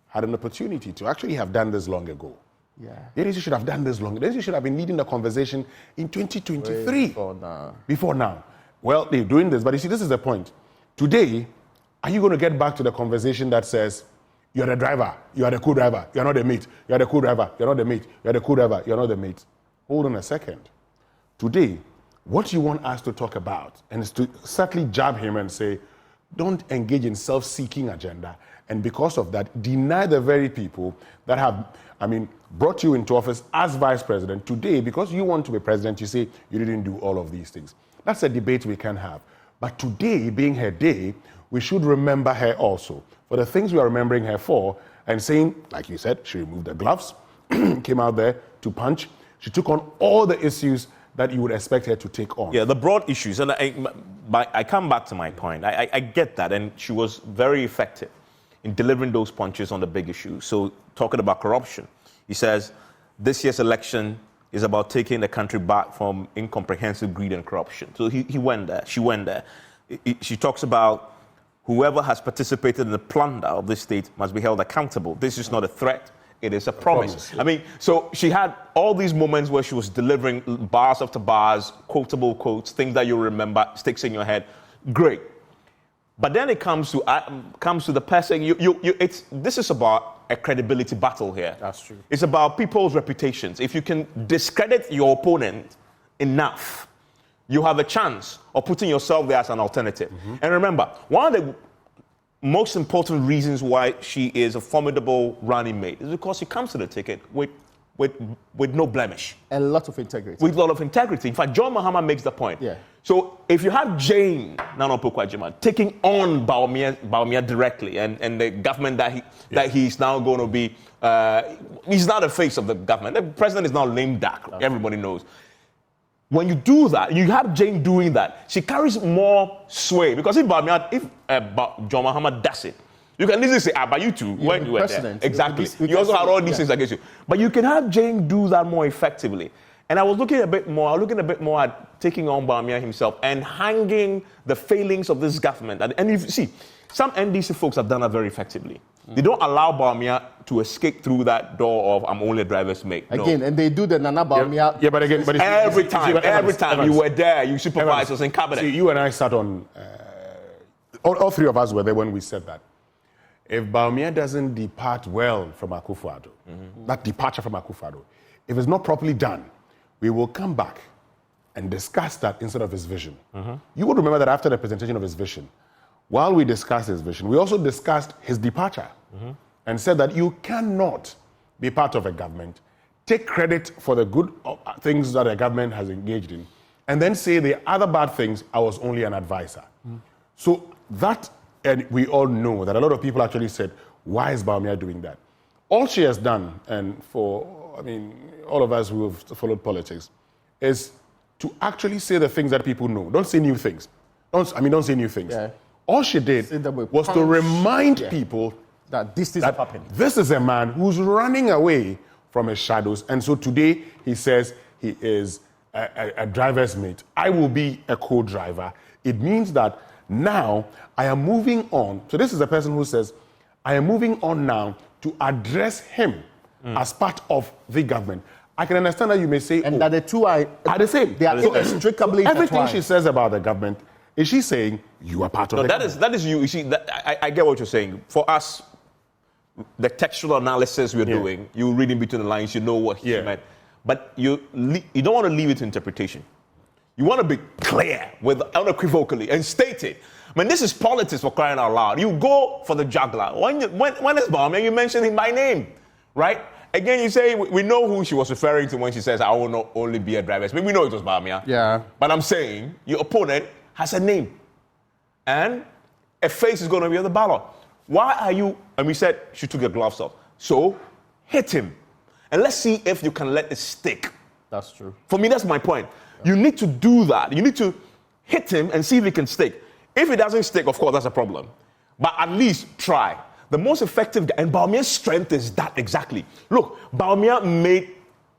had an opportunity to actually have done this long ago. Yeah. The NDC should have done this long. The NDC should have been leading the conversation in 2023. Before now. Well, they're doing this, but you see, this is the point. Today, are you going to get back to the conversation that says, you're the driver, you are the co-driver, you're not the mate, you're the co-driver, you're not the mate, you're the co-driver, you're not the mate? Hold on a second. Today, what you want us to talk about, and is to certainly jab him and say, don't engage in self-seeking agenda, and because of that, deny the very people that have, brought you into office as vice president. Today, because you want to be president, you say you didn't do all of these things. That's a debate we can have. But today, being her day, we should remember her also for the things we are remembering her for, and saying, like you said, she removed the gloves, came out there to punch. She took on all the issues that you would expect her to take on. Yeah, the broad issues. And I come back to my point. I get that, and she was very effective in delivering those punches on the big issues. So talking about corruption, he says, this year's election is about taking the country back from incomprehensive greed and corruption. So he went there, she went there. She talks about whoever has participated in the plunder of this state must be held accountable. This is not a threat, it is a promise. So she had all these moments where she was delivering bars after bars, quotable quotes, things that you remember, sticks in your head. Great. But then it comes to the person. This is about a credibility battle here. That's true. It's about people's reputations. If you can discredit your opponent enough, you have a chance of putting yourself there as an alternative. Mm-hmm. And remember, one of the most important reasons why she is a formidable running mate is because she comes to the ticket with no blemish. A lot of integrity. With a lot of integrity. In fact, John Mahama makes the point. Yeah. So if you have Jane Naana Opoku-Agyemang taking on Bawumia directly and the government that he's now going to be, he's not the face of the government. The president is now lame duck. Everybody knows. When you do that, you have Jane doing that, she carries more sway. Because if John Mahama does it, you can easily say, but you two, when you were there. Exactly. You also had all these things against you. But you can have Jane do that more effectively. And I was looking a bit more at taking on Bawumia himself and hanging the failings of this government. And you see, some NDC folks have done that very effectively. They don't allow Bawumia to escape through that door of I'm only a driver's mate. Again, no. And they do the Nana Bawumia. Yeah, but again, every time you were there, you supervised us in cabinet. See, you and I sat on, all three of us were there when we said that. If Bawumia doesn't depart well from Akufo-Addo, that departure from Akufo-Addo, if it's not properly done, we will come back and discuss that instead of his vision. You would remember that after the presentation of his vision, while we discussed his vision, we also discussed his departure and said that you cannot be part of a government, take credit for the good things that a government has engaged in, and then say the other bad things, I was only an advisor. So that, and we all know that a lot of people actually said, why is Bawumia doing that? All she has done, and for, all of us who have followed politics, is to actually say the things that people know. Don't say new things. Don't say new things. Yeah. All she did was to remind people that this is happening. This is a man who's running away from his shadows. And so today he says he is a driver's mate. I will be a co-driver. It means that now I am moving on. So this is a person who says, I am moving on now to address him as part of the government. I can understand that you may say, and that the two are the same. They are inextricably everything she says about the government, is she saying you are part of the government? That is you. You see, I get what you're saying. For us, the textual analysis we're doing, you read in between the lines, you know what he meant. But you don't want to leave it to interpretation. You want to be clear, unequivocally, and state it. This is politics, for crying out loud. You go for the juggler. When it's Bawumia, you mention him by name, right? Again, you say, we know who she was referring to when she says, I will not only be a driver. We know it was Bawumia. Yeah. But I'm saying, your opponent has a name. And a face is going to be on the ballot. Why are you, and we said she took the gloves off. So, hit him. and let's see if you can let it stick. That's true. For me, that's my point. You need to do that. You need to hit him and see if it can stick. If it doesn't stick, of course, that's a problem. But at least try. The most effective, and Bawumia's strength is that exactly. Look, Bawumia made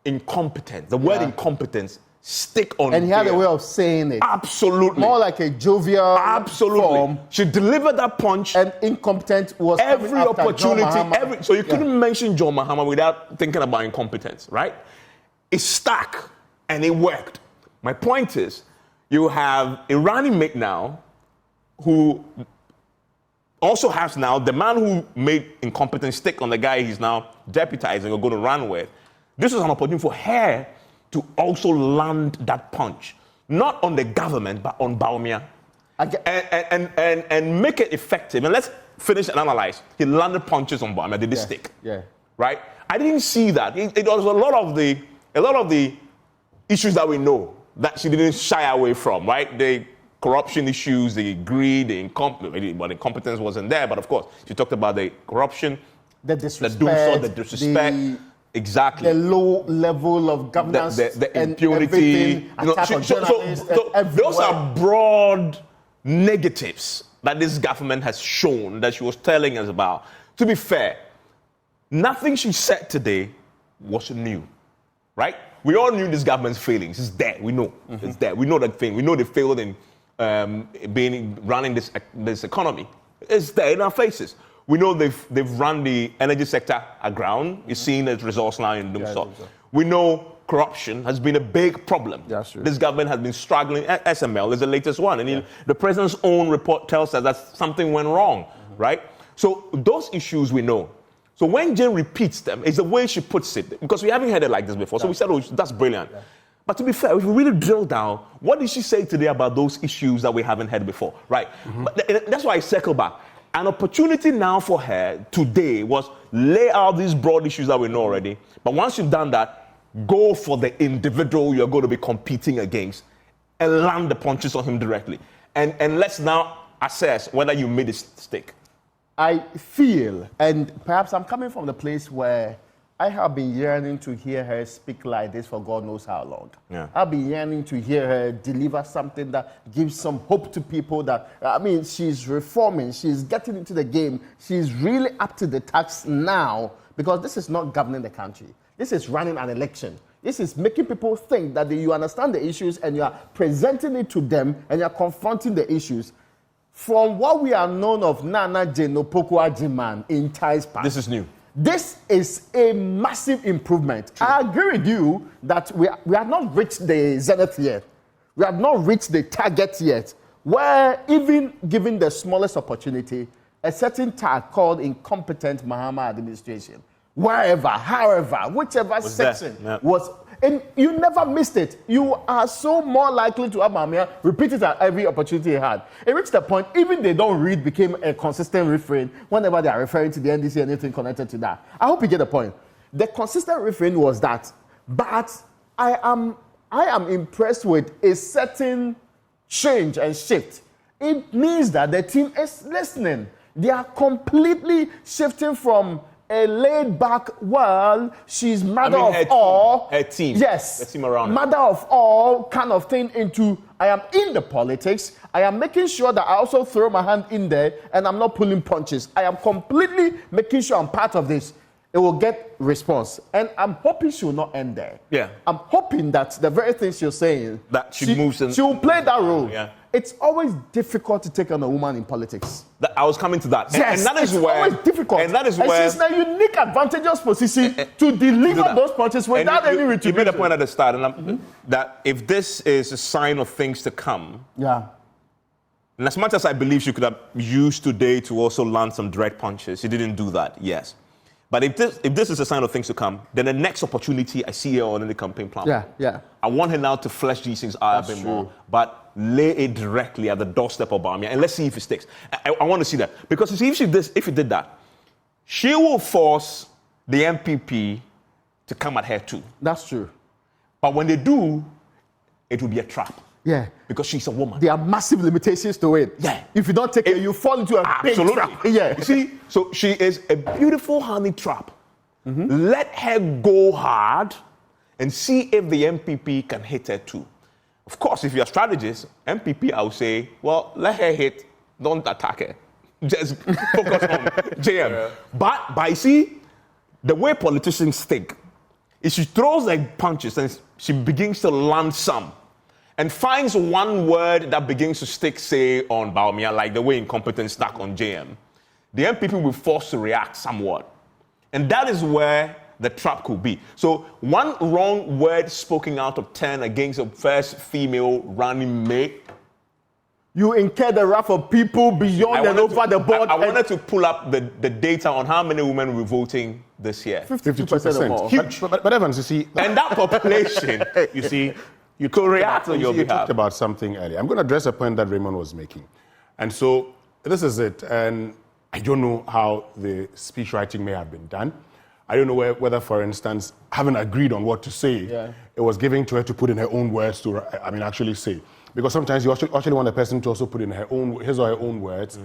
incompetence, the word incompetence, stick on. And he had a way of saying it. Absolutely. More like a jovial form. She delivered that punch. And incompetent was every opportunity. So you couldn't mention John Mahama without thinking about incompetence, right? It stuck and it worked. My point is, you have a running mate now who also has now the man who made incompetence stick on the guy he's now deputizing or going to run with. This is an opportunity for her to also land that punch, not on the government, but on Bawumia. And make it effective. And let's finish and analyze. He landed punches on Bawumia. Did it stick? Yeah. Right? I didn't see that. It was a lot of the issues that we know that she didn't shy away from, right? The corruption issues, the greed, the incompetence wasn't there, but of course, she talked about the corruption, the disrespect, exactly, the low level of governance, the impunity, those are broad negatives that this government has shown that she was telling us about. To be fair, nothing she said today was new, right? We all knew this government's failings. It's there. We know it's there. We know that thing. We know they failed in running this economy. It's there in our faces. We know they've run the energy sector aground. You're seeing its results now in Doomsday. We know corruption has been a big problem. That's true. This government has been struggling. SML is the latest one. And the president's own report tells us that something went wrong, right? So those issues we know. So when Jane repeats them, it's the way she puts it, because we haven't heard it like this before. So we said, oh, that's brilliant. Yeah. But to be fair, if we really drill down, what did she say today about those issues that we haven't heard before, right? But that's why I circle back. An opportunity now for her today was lay out these broad issues that we know already. But once you've done that, go for the individual you're going to be competing against and land the punches on him directly. And let's now assess whether you made it stick. I feel, and perhaps I'm coming from the place where I have been yearning to hear her speak like this for God knows how long. Yeah. I've been yearning to hear her deliver something that gives some hope to people that, I mean, she's reforming, she's getting into the game, she's really up to the task now, because this is not governing the country. This is running an election. This is making people think that you understand the issues and you are presenting it to them and you are confronting the issues. From what we are known of Naana Opoku-Agyemang in ties past. This is new. This is a massive improvement. True. I agree with you that we have not reached the zenith yet. We have not reached the target yet, where even given the smallest opportunity, a certain tag called incompetent Mahama administration, wherever, however, whichever section was, and you never missed it. You are so more likely to have Mahama repeat it at every opportunity he had. It reached the point, even they don't read became a consistent refrain whenever they are referring to the NDC and anything connected to that. I hope you get the point. The consistent refrain was that, but I am impressed with a certain change and shift. It means that the team is listening. They are completely shifting from a laid-back, well, she's mother of all. Her team. Yes. The team around her. Mother of all kind of thing into, I am in the politics. I am making sure that I also throw my hand in there and I'm not pulling punches. I am completely making sure I'm part of this. It will get response. And I'm hoping she will not end there. Yeah. I'm hoping that the very things you're saying, that she moves in. She will play that role. Yeah. It's always difficult to take on a woman in politics. I was coming to that. Yes, and that is it's where, always difficult. And that is where... she's in a unique, advantageous position to deliver those punches without any retribution. You made a point at the start, and that if this is a sign of things to come, and as much as I believe she could have used today to also land some direct punches, she didn't do that, yes. But if this is a sign of things to come, then the next opportunity I see her on the campaign plan. I want her now to flesh these things out a bit more, but lay it directly at the doorstep of Bawumia, and let's see if it sticks. I want to see that. Because you see, if she did that, she will force the MPP to come at her too. That's true. But when they do, it will be a trap. Yeah. Because she's a woman. There are massive limitations to it. Yeah. If you don't take it, you fall into a big trap. Yeah. You see, so she is a beautiful honey trap. Let her go hard and see if the MPP can hit her too. Of course, if you're a strategist, MPP, I would say, well, let her hit, don't attack her. Just focus on JM. Yeah. But you see, the way politicians think is she throws like punches and she begins to land some and finds one word that begins to stick, say, on Bawumia, like the way incompetence stuck on JM. The MPP will be forced to react somewhat. And that is where the trap could be. So one wrong word spoken out of 10 against the first female running mate, you incur the wrath of people beyond and over the board. I wanted to pull up the data on how many women were voting this year. 52% or more. Huge. But Evans, you see... And that population, you see, you could react on your behalf. You talked about something earlier. I'm going to address a point that Raymond was making. And so, this is it. And I don't know how the speech writing may have been done. I don't know whether, for instance, having agreed on what to say, it was given to her to put in her own words to, actually say. Because sometimes you actually want a person to also put in his or her own words,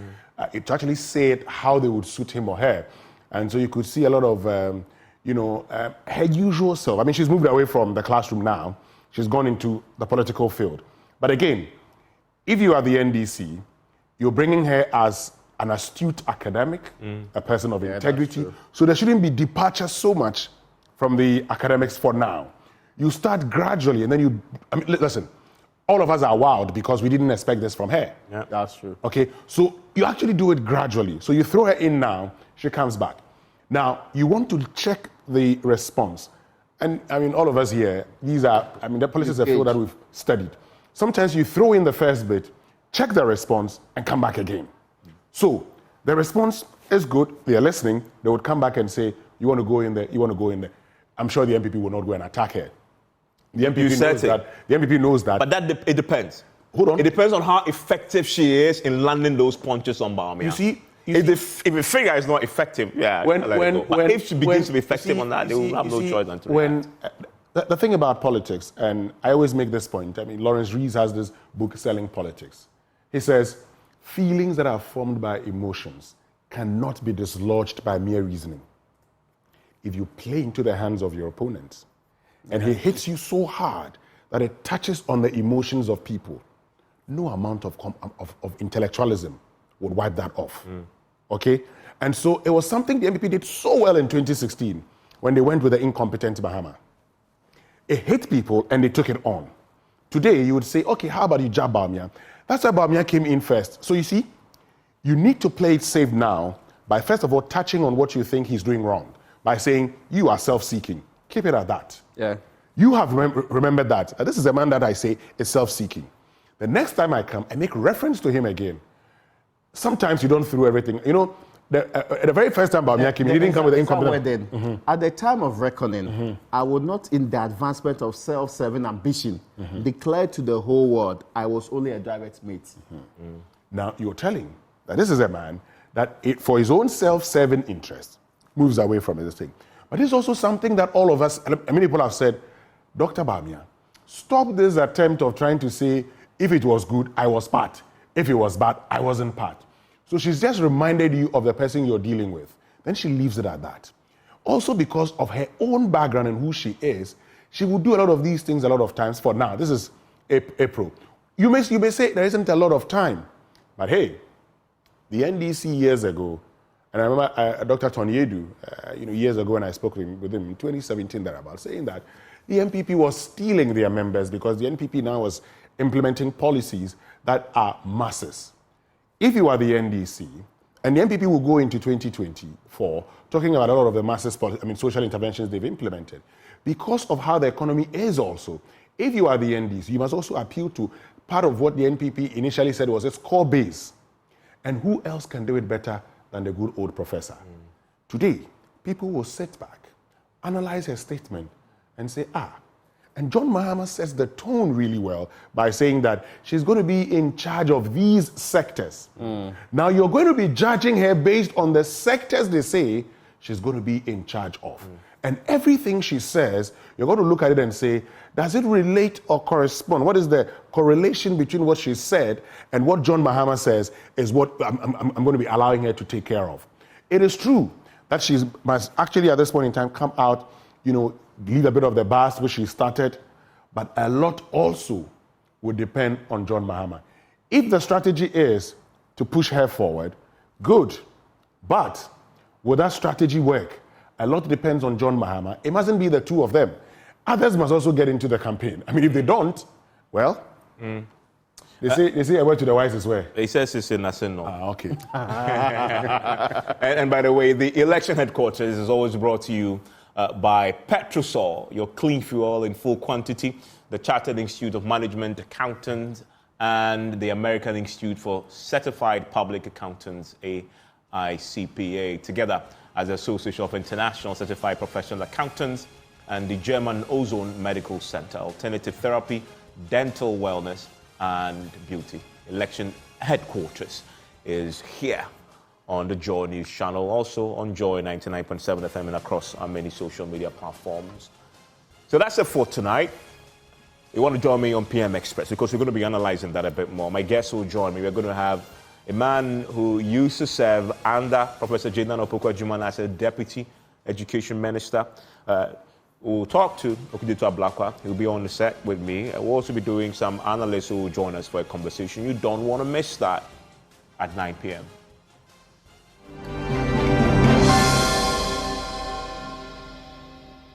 to actually say it how they would suit him or her. And so you could see a lot of, her usual self. I mean, she's moved away from the classroom now. She's gone into the political field. But again, if you are the NDC, you're bringing her as an astute academic, a person of integrity. So there shouldn't be departure so much from the academics for now. You start gradually, and then listen, all of us are wowed because we didn't expect this from her. Yeah, that's true. Okay, so you actually do it gradually. So you throw her in now, she comes back. Now, you want to check the response. And I mean, all of us here, the policies are field that we've studied. Sometimes you throw in the first bit, check the response, and come back again. So the response is good, they are listening, they would come back and say, you want to go in there, you want to go in there. I'm sure the MPP will not go and attack her. The MPP knows that. But it depends. Hold on. It depends on how effective she is in landing those punches on Bawumia. You see, if the figure is not effective, but if she begins to be effective on that, they will have no choice than to react. The thing about politics, and I always make this point, I mean, Lawrence Rees has this book, Selling Politics. He says, feelings that are formed by emotions cannot be dislodged by mere reasoning. If you play into the hands of your opponents, and he hits you so hard that it touches on the emotions of people, no amount of intellectualism would wipe that off. Okay? And so it was something the MPP did so well in 2016 when they went with the incompetent Mahama. It hit people and they took it on. Today, you would say, okay, how about you jab Bawumia? That's why Bawumia came in first. So you see, you need to play it safe now by first of all touching on what you think he's doing wrong, by saying you are self-seeking. Keep it at that. Yeah. You have remembered that. This is a man that I say is self-seeking. The next time I come, I make reference to him again. Sometimes you don't throw everything. You know, the very first time Bawumia came, he didn't come with the incompetent. At the time of reckoning, I would not, in the advancement of self-serving ambition, declare to the whole world I was only a direct mate. Now, you're telling that this is a man that, for his own self-serving interest, moves away from this thing. But it's also something that all of us, and many people have said, Dr. Bawumia, stop this attempt of trying to say, if it was good, I was part. If it was bad, I wasn't part. So she's just reminded you of the person you're dealing with. Then she leaves it at that. Also because of her own background and who she is, she will do a lot of these things a lot of times for now. This is April. You may say there isn't a lot of time. But hey, the NDC years ago, and I remember Dr. Tonyedu, years ago when I spoke with him in 2017 thereabout, saying that the NPP was stealing their members because the NPP now was implementing policies that are masses. If you are the NDC, and the NPP will go into 2024 talking about a lot of the masses, social interventions they've implemented, because of how the economy is also, if you are the NDC, you must also appeal to part of what the NPP initially said was its core base. And who else can do it better than the good old professor? Today, people will sit back, analyze her statement, and say, and John Mahama sets the tone really well by saying that she's going to be in charge of these sectors. Now, you're going to be judging her based on the sectors they say she's going to be in charge of. And everything she says, you're going to look at it and say, does it relate or correspond? What is the correlation between what she said and what John Mahama says is what I'm going to be allowing her to take care of? It is true that she must actually at this point in time come out, leave a bit of the bars which she started, but a lot also would depend on John Mahama. If the strategy is to push her forward, good, but will that strategy work? A lot depends on John Mahama. It mustn't be the two of them. Others must also get into the campaign. I mean, if they don't, well, they say a word to the wise is where? He says it's in Aseno. Okay. and by the way, the election headquarters is always brought to you by Petrosol, your clean fuel in full quantity, the Chartered Institute of Management Accountants, and the American Institute for Certified Public Accountants, AICPA, together as the Association of International Certified Professional Accountants and the German Ozone Medical Center, alternative therapy, dental wellness, and beauty. Election headquarters is here on the Joy News channel, also on Joy 99.7 FM and across our many social media platforms. So that's it for tonight. You want to join me on PM Express because we're going to be analyzing that a bit more. My guests will join me. We're going to have a man who used to serve under Professor Naana Opoku-Agyemang as a Deputy Education Minister. We'll talk to Okudeto Ablakwa. He'll be on the set with me. We'll also be doing some analysts who will join us for a conversation. You don't want to miss that at 9 p.m.